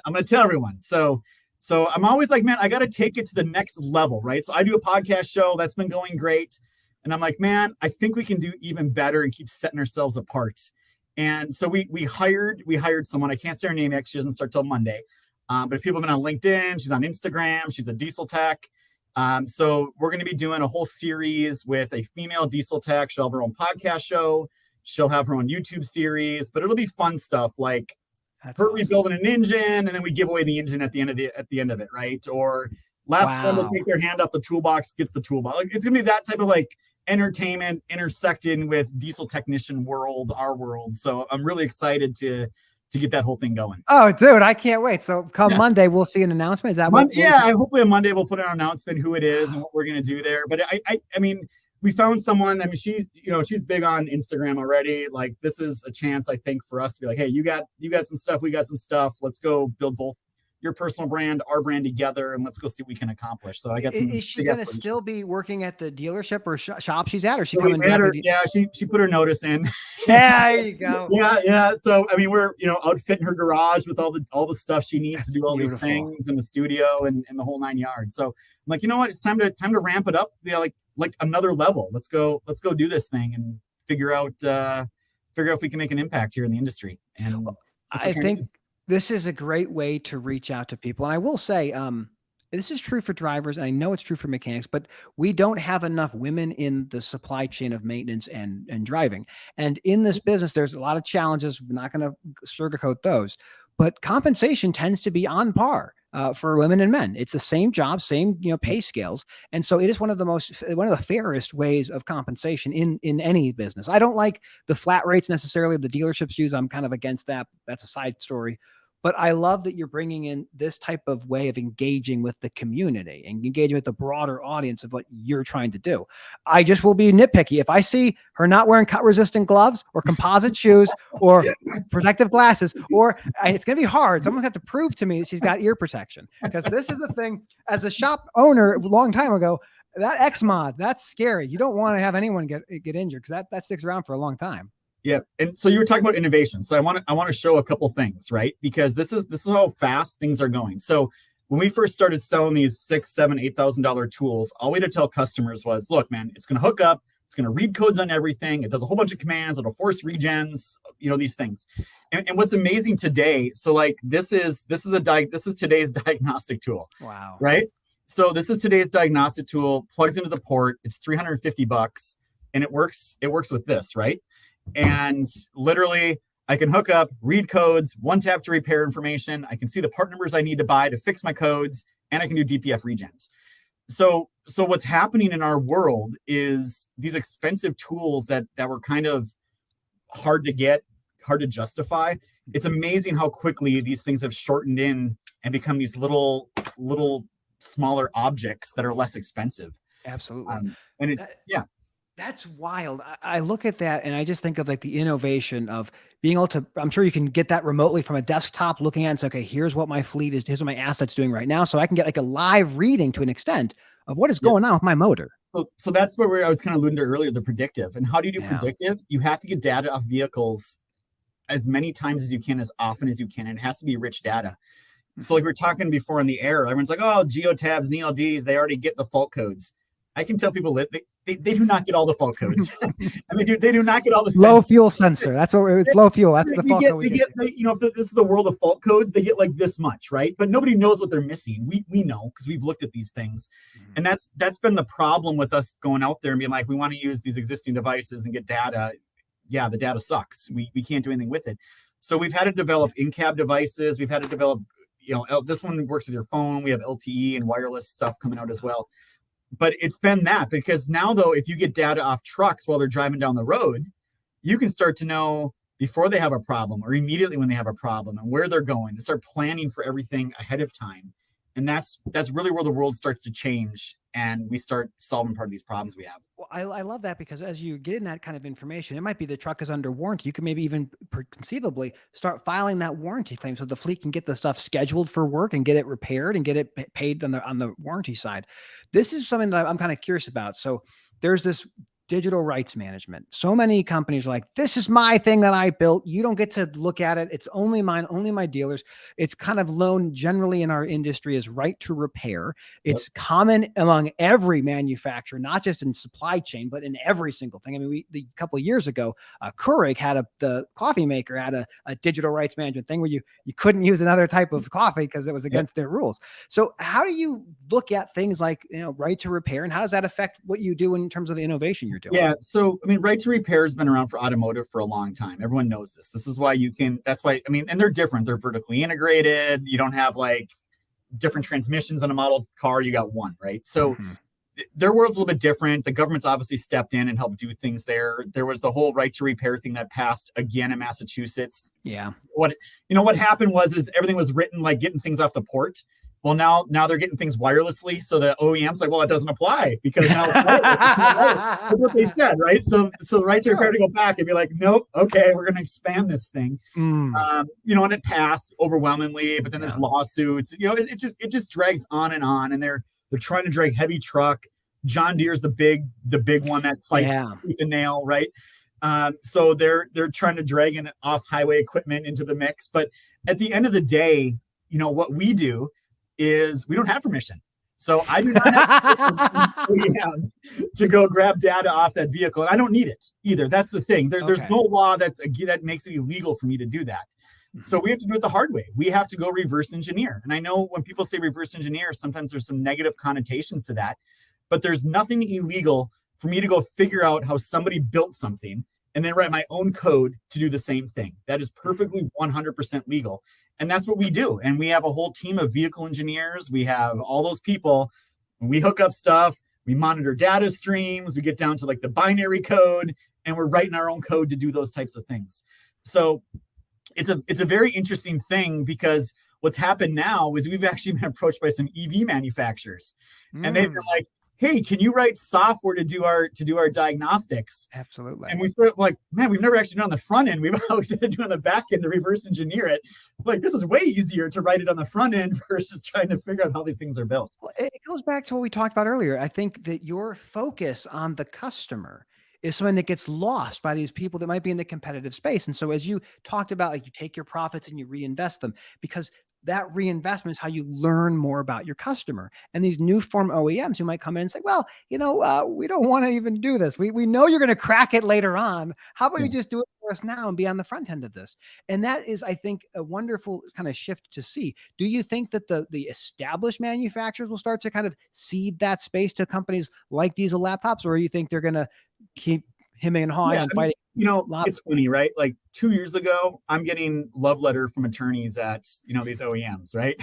I'm gonna tell everyone. So I'm always like, man, I got to take it to the next level, right? So I do a podcast show that's been going great, and I'm like, man, I think we can do even better and keep setting ourselves apart. And so we hired someone. I can't say her name yet. She doesn't start till Monday. But if people have been on LinkedIn, she's on Instagram. She's a diesel tech. So we're going to be doing a whole series with a female diesel tech. She'll have her own podcast show. She'll have her own YouTube series, but it'll be fun stuff like her rebuilding an engine, and then we give away the engine at the end of it, right? Or last one will take their hand off the toolbox, gets the toolbox. Like, it's gonna be that type of like entertainment intersecting with diesel technician world, our world. So I'm really excited to get that whole thing going. Oh, dude, I can't wait. So come Monday, we'll see an announcement. Is that hopefully on Monday we'll put an announcement who it is and what we're gonna do there. But I mean, we found someone. I mean, she's big on Instagram already. Like, this is a chance, I think, for us to be like, hey, you got some stuff, we got some stuff. Let's go build both your personal brand, our brand together, and let's go see what we can accomplish. So I got some. Is she going to still be working at the dealership or shop she's at, or is she coming directly? Yeah, she put her notice in. Yeah, there you go. Yeah. So I mean, we're outfitting her garage with all the stuff she needs to do all these things in the studio and the whole 9 yards. So I'm like, you know what? It's time to ramp it up. Like another level. Let's go do this thing and figure out if we can make an impact here in the industry. And I think this is a great way to reach out to people. And I will say, this is true for drivers, and I know it's true for mechanics, but we don't have enough women in the supply chain of maintenance and driving. And in this business, there's a lot of challenges. We're not going to sugarcoat those, but compensation tends to be on par for women and men. It's the same job, same pay scales, and so it is one of the fairest ways of compensation in any business. I don't like the flat rates necessarily the dealerships use. I'm kind of against that. That's a side story. But I love that you're bringing in this type of way of engaging with the community and engaging with the broader audience of what you're trying to do. I just will be nitpicky. If I see her not wearing cut-resistant gloves or composite shoes or protective glasses, or it's going to be hard. Someone's going to have to prove to me that she's got ear protection, because this is the thing. As a shop owner a long time ago, that X-Mod, that's scary. You don't want to have anyone get injured, because that sticks around for a long time. Yeah. And so you were talking about innovation. So I want to show a couple things, right? Because this is how fast things are going. So when we first started selling these $6,000, $7,000, $8,000 tools, all we had to tell customers was, look, man, it's going to hook up, it's going to read codes on everything. It does a whole bunch of commands. It'll force regens, these things. And what's amazing today, so like this is today's diagnostic tool. Wow. Right? So this is today's diagnostic tool, plugs into the port. It's $350 and it works with this, right? And literally I can hook up, read codes, one tap to repair information. I can see the part numbers I need to buy to fix my codes, and I can do DPF regens. So what's happening in our world is these expensive tools that were kind of hard to get, hard to justify. It's amazing how quickly these things have shortened in and become these little smaller objects that are less expensive. Absolutely. That's wild. I look at that and I just think of like the innovation of being able to, I'm sure you can get that remotely from a desktop, looking at and say, okay, here's what my fleet is, here's what my asset's doing right now. So I can get like a live reading to an extent of what is going on with my motor. So that's where I was kind of alluding to earlier, the predictive. And how do you do predictive? You have to get data off vehicles as many times as you can, as often as you can. And it has to be rich data. So like we were talking before in the air, everyone's like, oh, geotabs and ELDs, they already get the fault codes. I can tell people that they do not get all the fault codes. I mean, they do not get all the low fuel sensor. That's what it's low fuel. That's the fault code. This is the world of fault codes. They get like this much, right? But nobody knows what they're missing. We know, because we've looked at these things, and that's been the problem with us going out there and being like, we want to use these existing devices and get data. Yeah, the data sucks. We can't do anything with it. So we've had to develop in-cab devices. We've had to develop, this one works with your phone. We have LTE and wireless stuff coming out as well. But it's been that, because now, though, if you get data off trucks while they're driving down the road, you can start to know before they have a problem or immediately when they have a problem and where they're going, and start planning for everything ahead of time. And that's really where the world starts to change, and we start solving part of these problems we have. Well, I love that, because as you get in that kind of information, it might be the truck is under warranty. You can maybe even conceivably start filing that warranty claim so the fleet can get the stuff scheduled for work and get it repaired and get it paid on the warranty side. This is something that I'm kind of curious about. So there's this digital rights management. So many companies are like, this is my thing that I built. You don't get to look at it. It's only mine, only my dealers. It's kind of known generally in our industry as right to repair. It's common among every manufacturer, not just in supply chain, but in every single thing. I mean, a couple of years ago, Keurig had the coffee maker had a digital rights management thing where you couldn't use another type of coffee because it was against their rules. So how do you look at things like, right to repair, and how does that affect what you do in terms of the innovation you're doing? Yeah. So, I mean, right to repair has been around for automotive for a long time. Everyone knows this. This is why that's why, I mean, and they're different. They're vertically integrated. You don't have like different transmissions in a model car. You got one, right? So their world's a little bit different. The government's obviously stepped in and helped do things there. There was the whole right to repair thing that passed again in Massachusetts. Yeah. What happened is everything was written like getting things off the port. Well, now they're getting things wirelessly. So the OEM's like, well, it doesesn't apply because now it's wireless. That's what they said, right? So the right to repair to go back and be like, nope, okay, we're going to expand this thing. And it passed overwhelmingly, but then there's lawsuits. It just drags on, and they're trying to drag heavy truck. John Deere's the big one that fights tooth and nail, right? So they're trying to drag in off-highway equipment into the mix. But at the end of the day, what we do is we don't have permission. So I do not have to go grab data off that vehicle. And I don't need it either. That's the thing. There's no law that makes it illegal for me to do that. So we have to do it the hard way. We have to go reverse engineer. And I know when people say reverse engineer, sometimes there's some negative connotations to that, but there's nothing illegal for me to go figure out how somebody built something and then write my own code to do the same thing. That is perfectly 100% legal. And that's what we do. And we have a whole team of vehicle engineers. We have all those people. We hook up stuff. We monitor data streams. We get down to like the binary code, and we're writing our own code to do those types of things. So it's a very interesting thing, because what's happened now is we've actually been approached by some EV manufacturers, and they've been like, hey, can you write software to do our diagnostics? Absolutely. And we sort of like, man, we've never actually done on the front end. We've always had to do on the back end to reverse engineer it. Like, this is way easier to write it on the front end versus trying to figure out how these things are built. Well, it goes back to what we talked about earlier. I think that your focus on the customer is something that gets lost by these people that might be in the competitive space. And so as you talked about, like, you take your profits and you reinvest them, because that reinvestment is how you learn more about your customer. And these new form OEMs who might come in and say, well, we don't want to even do this. We know you're going to crack it later on. How about you just do it for us now and be on the front end of this? And that is, I think, a wonderful kind of shift to see. Do you think that the established manufacturers will start to kind of cede that space to companies like Diesel Laptops, or do you think they're going to keep hemming and hawing and fighting? It's funny, right? Like 2 years ago, I'm getting love letter from attorneys at, these OEMs, right?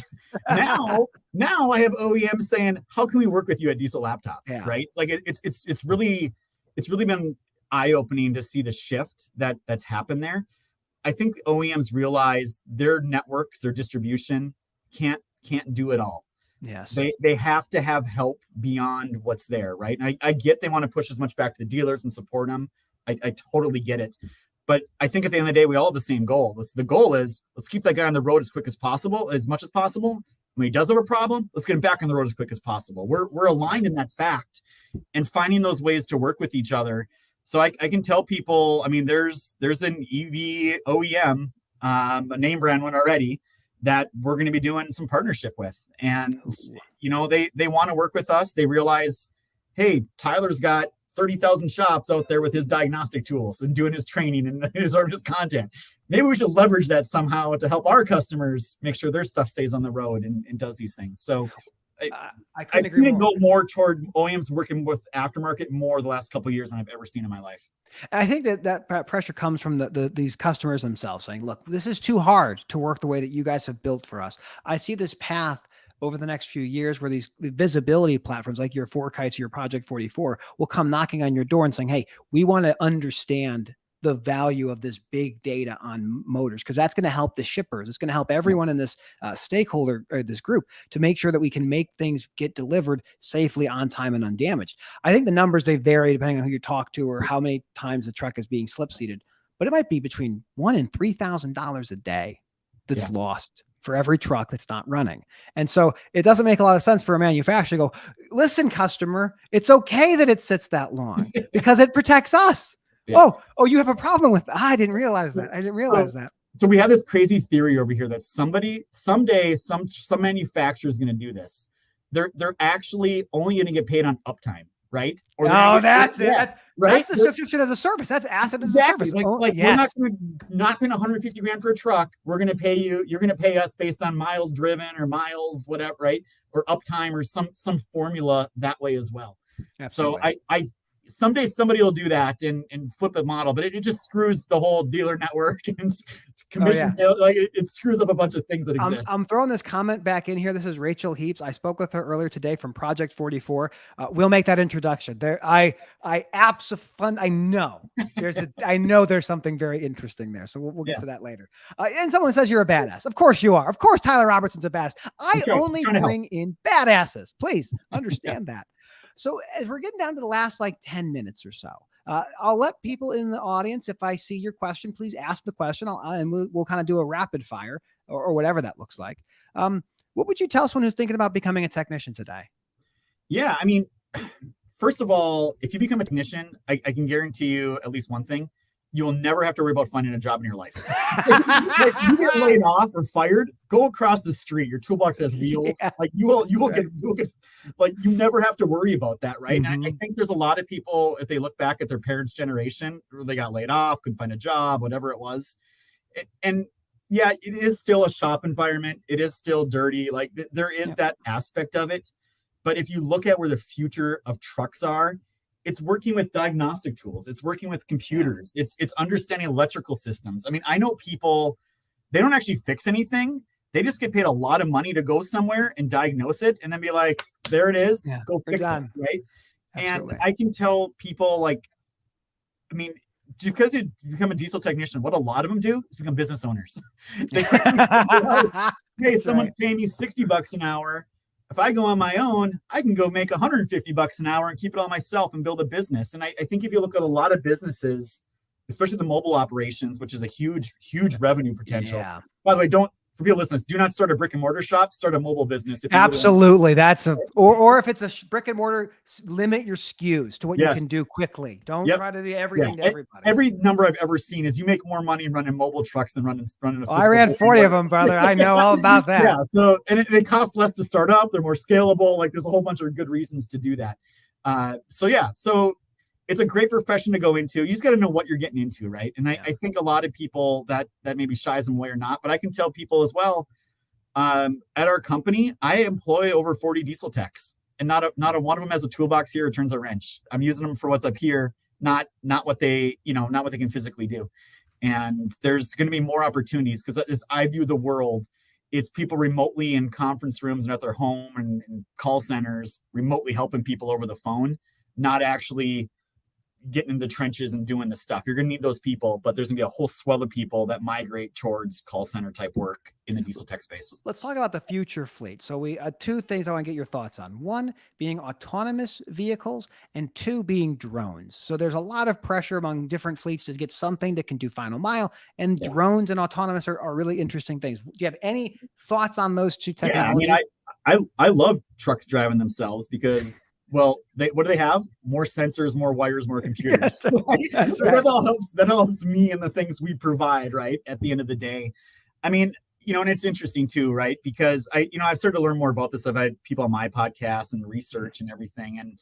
now I have OEMs saying, how can we work with you at Diesel Laptops, right? Like it's really been eye-opening to see the shift that's happened there. I think OEMs realize their networks, their distribution can't do it all. Yes. They have to have help beyond what's there, right? And I get they want to push as much back to the dealers and support them. I totally get it. But I think at the end of the day, we all have the same goal. The goal is, let's keep that guy on the road as quick as possible, as much as possible. When he does have a problem, let's get him back on the road as quick as possible. We're aligned in that fact, and finding those ways to work with each other. So I can tell people, I mean, there's an EV OEM, a name brand one already, that we're going to be doing some partnership with. And, they want to work with us. They realize, hey, Tyler's got 30,000 shops out there with his diagnostic tools and doing his training and his content. Maybe we should leverage that somehow to help our customers make sure their stuff stays on the road and does these things. So I've seen it go more toward OEMs working with aftermarket more the last couple of years than I've ever seen in my life. I think that pressure comes from these customers themselves saying, look, this is too hard to work the way that you guys have built for us. I see this path over the next few years where these visibility platforms like your 4Kites or your Project 44 will come knocking on your door and saying, hey, we want to understand the value of this big data on motors, because that's going to help the shippers. It's going to help everyone in this stakeholder or this group to make sure that we can make things get delivered safely, on time, and undamaged. I think the numbers, they vary depending on who you talk to or how many times the truck is being slip seated, but it might be between $1,000 and $3,000 a day that's lost for every truck that's not running. And so it doesn't make a lot of sense for a manufacturer to go, listen, customer, it's okay that it sits that long because it protects us. Yeah. Oh, you have a problem with that. I didn't realize that. I didn't realize that. So we have this crazy theory over here that someday, some manufacturer is going to do this. They're actually only going to get paid on uptime, right? Or that's it. That's right. That's the subscription as a service. That's asset as a service. Like we're not going to not pay 150 grand for a truck. We're going to pay you. You're going to pay us based on miles driven or miles, whatever, right? Or uptime or some formula that way as well. Absolutely. So I someday somebody will do that and flip a model, but it just screws the whole dealer network and commission sales. Like it screws up a bunch of things that exist. I'm throwing this comment back in here. This is Rachel Heaps. I spoke with her earlier today from Project 44. We'll make that introduction there. I know there's something very interesting there. So we'll get to that later. And someone says you're a badass. Of course you are. Of course, Tyler Robertson's a badass. I only bring in badasses. Please understand that. So as we're getting down to the last 10 minutes or so, I'll let people in the audience, if I see your question, please ask the question. And we'll kind of do a rapid fire or whatever that looks like. What would you tell someone who's thinking about becoming a technician today? Yeah, I mean, first of all, if you become a technician, I can guarantee you at least one thing. You will never have to worry about finding a job in your life. If you get laid off or fired, go across the street. Your toolbox has wheels. Yeah. You will get you never have to worry about that, right? Mm-hmm. And I think there's a lot of people, if they look back at their parents' generation, they got laid off, couldn't find a job, whatever it was. And yeah, it is still a shop environment. It is still dirty. There is that aspect of it. But if you look at where the future of trucks are, it's working with diagnostic tools. It's working with computers. It's understanding electrical systems. I mean, I know people, they don't actually fix anything. They just get paid a lot of money to go somewhere and diagnose it and then be like, there it is, go fix it, right? Absolutely. And I can tell people because you become a diesel technician, what a lot of them do is become business owners. Hey, someone's paying me $60 an hour. If I go on my own, I can go make $150 an hour and keep it all myself and build a business. And I think if you look at a lot of businesses, especially the mobile operations, which is a huge revenue potential. Yeah. By the way, for people listening, do not start a brick and mortar shop, start a mobile business. Absolutely. That's or if it's a brick and mortar, limit your SKUs to what you can do quickly. Don't try to do everything to everybody. Every number I've ever seen is you make more money running mobile trucks than running a physical. I ran 40 of them, brother. I know all about that. Yeah. So, and it costs less to start up. They're more scalable. There's a whole bunch of good reasons to do that. So it's a great profession to go into. You just got to know what you're getting into, right? And I think a lot of people that maybe shies them away or not, but I can tell people as well, at our company, I employ over 40 diesel techs, and not a one of them has a toolbox here or turns a wrench. I'm using them for what's up here, not what they can physically do. And there's going to be more opportunities because as I view the world, it's people remotely in conference rooms and at their home and call centers, remotely helping people over the phone, not actually getting in the trenches and doing the stuff. You're going to need those people, but there's going to be a whole swell of people that migrate towards call center type work in the diesel tech space. Let's talk about the future fleet. So we two things I want to get your thoughts on. One, being autonomous vehicles, and two, being drones. So there's a lot of pressure among different fleets to get something that can do final mile, and drones and autonomous are really interesting things. Do you have any thoughts on those two technologies? Yeah, I mean, I love trucks driving themselves because what do they have? More sensors, more wires, more computers. That's right. So that helps me and the things we provide, right? At the end of the day. I mean, and it's interesting too, right? Because I've started to learn more about this. I've had people on my podcast and research and everything. And,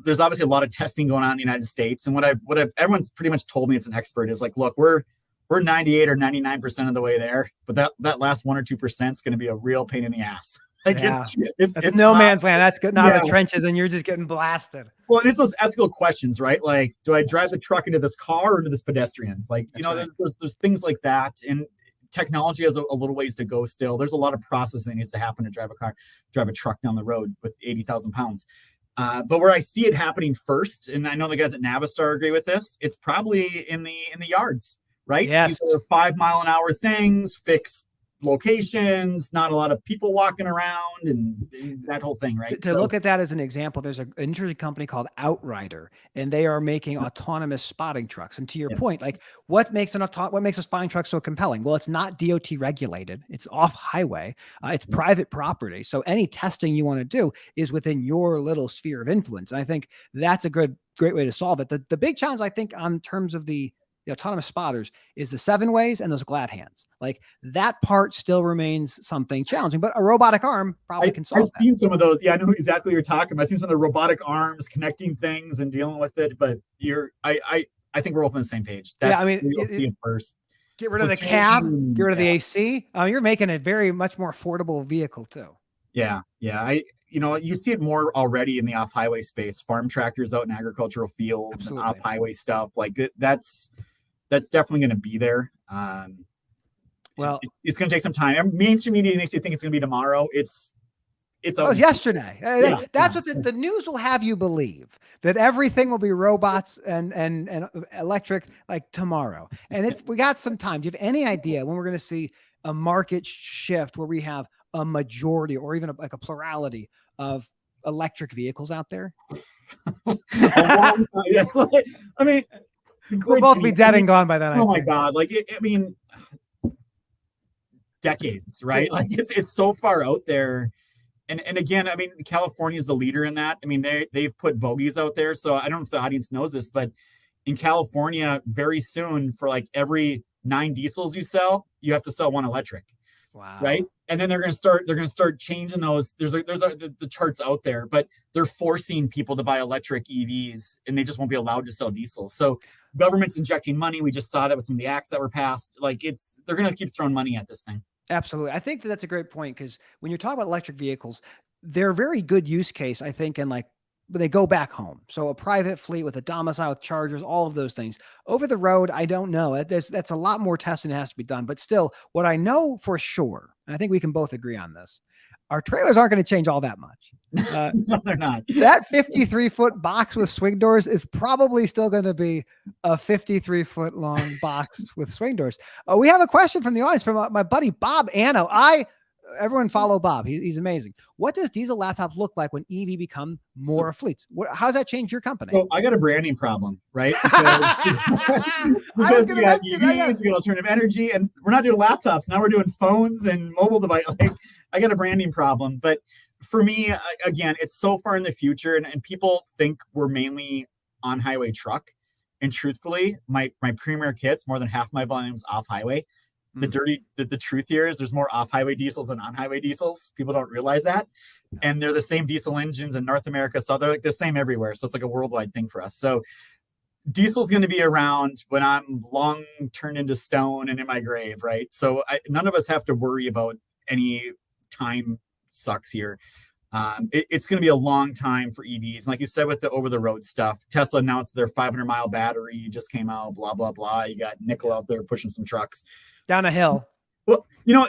there's obviously a lot of testing going on in the United States. And what everyone's pretty much told me as an expert is look, we're 98 or 99% of the way there, but that last 1 or 2% is going to be a real pain in the ass. It's no man's land. That's good. Not in the trenches, and you're just getting blasted. Well, and it's those ethical questions, right? Do I drive the truck into this car or into this pedestrian? There's things like that, and technology has a little ways to go still. There's a lot of processing that needs to happen to drive a truck down the road with 80,000 pounds. But where I see it happening first, and I know the guys at Navistar agree with this, it's probably in the yards, right? Yes. These are 5 mile an hour things, fixed locations, not a lot of people walking around, and that whole thing, right? To look at that as an example, there's an interesting company called Outrider, and they are making autonomous spotting trucks. And to your point, like what makes a spotting truck so compelling? Well, it's not DOT regulated. It's off highway. It's private property. So any testing you want to do is within your little sphere of influence. And I think that's a great way to solve it. The big challenge, I think, on terms of the autonomous spotters is the 7-ways and those glad hands. Like that part still remains something challenging, but a robotic arm probably can solve that. I've seen some of those. Yeah, I know exactly what you're talking about. I've seen some of the robotic arms connecting things and dealing with it, but I think we're both on the same page. That's I mean, you'll see it first. Get rid of the cab, get rid of the AC. You're making a very much more affordable vehicle too. Yeah. You see it more already in the off-highway space, farm tractors out in agricultural fields. Absolutely. And off-highway stuff. Like that's definitely going to be there. Well, it's going to take some time. Mainstream media makes you think it's going to be tomorrow. It was yesterday. That's what the news will have you believe, that everything will be robots and electric like tomorrow. And we got some time. Do you have any idea when we're going to see a market shift where we have a majority or even like a plurality of electric vehicles out there? I mean, we'll both be dead and gone by then. Oh my God. Like, decades, right? Like it's so far out there. And again, I mean, California is the leader in that. I mean, they've put bogeys out there. So I don't know if the audience knows this, but in California, very soon, for like every 9 diesels you sell, you have to sell 1 electric. Wow. Right. And then they're going to start changing those. There's the charts out there, but they're forcing people to buy electric EVs and they just won't be allowed to sell diesels. So government's injecting money. We just saw that with some of the acts that were passed. Like they're going to keep throwing money at this thing. Absolutely. I think that's a great point, because when you're talking about electric vehicles, they're a very good use case, I think, and like when they go back home. So a private fleet with a domicile with chargers, all of those things. Over the road, I don't know. That's a lot more testing that has to be done. But still, what I know for sure, and I think we can both agree on this, our trailers aren't going to change all that much. No, they're not. That 53-foot box with swing doors is probably still going to be a 53-foot long box with swing doors. We have a question from the audience from my buddy Bob Anno. Everyone follow Bob. He's amazing. What does diesel laptop look like when EV become more fleets? How does that change your company? So I got a branding problem, right? Because we got EVs, we got alternative energy, and we're not doing laptops. Now we're doing phones and mobile devices. Like, I got a branding problem. But for me, again, it's so far in the future, and people think we're mainly on-highway truck. And truthfully, my premier kits, more than half my volume's off-highway. The truth here is there's more off-highway diesels than on-highway diesels. People don't realize that. And they're the same diesel engines in North America. So they're like the same everywhere. So it's like a worldwide thing for us. So diesel's going to be around when I'm long turned into stone and in my grave, right? So none of us have to worry about any time sucks here. It's going to be a long time for EVs. And like you said, with the over-the-road stuff, Tesla announced their 500-mile battery just came out, blah, blah, blah. You got nickel out there pushing some trucks. Down a hill. Well,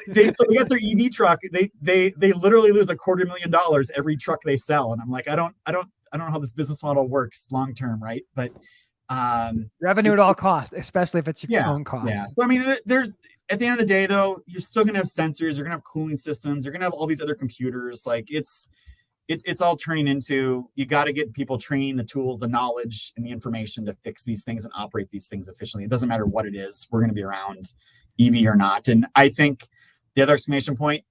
they got their EV truck. They literally lose $250,000 every truck they sell. And I'm like, I don't know how this business model works long term, right? But revenue at all costs, especially if it's your own cost. Yeah. So I mean, there's at the end of the day, though, you're still gonna have sensors. You're gonna have cooling systems. You're gonna have all these other computers. Like it's all turning into, you got to get people training the tools, the knowledge, and the information to fix these things and operate these things efficiently. It doesn't matter what it is. We're going to be around, EV or not. And I think the other exclamation point,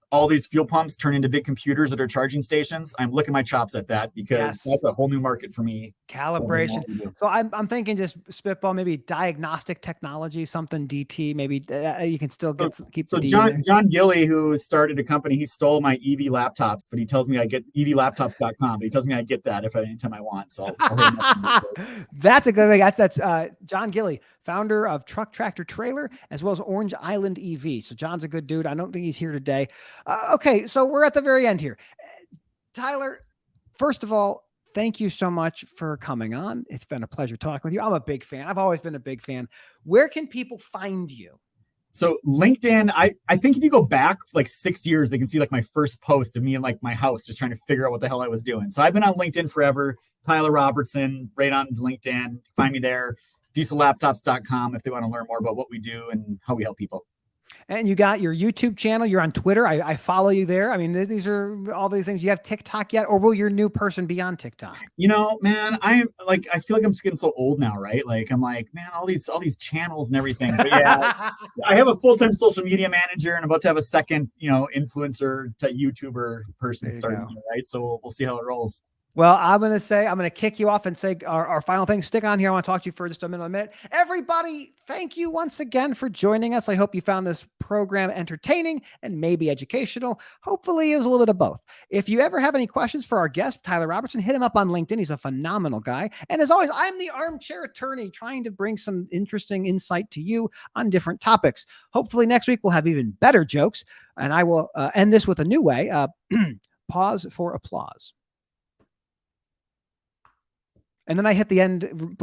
all these fuel pumps turn into big computers that are charging stations. I'm licking my chops at that, because that's a whole new market for me. Calibration. So I'm thinking just spitball, maybe diagnostic technology, something DT, maybe you can still keep the D. John Gilly, who started a company, he stole my EV laptops, but he tells me I get evlaptops.com, but he tells me I get that anytime I want. So that's a good thing. That's John Gilly, founder of Truck Tractor Trailer, as well as Orange Island EV. So John's a good dude. I don't think he's here today. Okay, so we're at the very end here. Tyler, first of all, thank you so much for coming on. It's been a pleasure talking with you. I'm a big fan. I've always been a big fan. Where can people find you? So LinkedIn, I think if you go back like 6 years, they can see like my first post of me in like my house, just trying to figure out what the hell I was doing. So I've been on LinkedIn forever. Tyler Robertson, right on LinkedIn. Find me there. diesellaptops.com if they want to learn more about what we do and how we help people. And you got your YouTube channel. You're on Twitter. I follow you there. I mean, these are all these things. You have TikTok yet, or will your new person be on TikTok? You know, man, I feel like I'm just getting so old now, right? Like I'm like, man, all these channels and everything. But yeah, I have a full-time social media manager and about to have a second, influencer to YouTuber person starting, right? So we'll see how it rolls. Well, I'm going to kick you off and say our final thing. Stick on here. I want to talk to you for just a minute. Everybody, thank you once again for joining us. I hope you found this program entertaining and maybe educational. Hopefully it was a little bit of both. If you ever have any questions for our guest, Tyler Robertson, hit him up on LinkedIn. He's a phenomenal guy. And as always, I'm the Armchair Attorney, trying to bring some interesting insight to you on different topics. Hopefully next week we'll have even better jokes. And I will end this with a new way. Pause for applause. And then I hit the end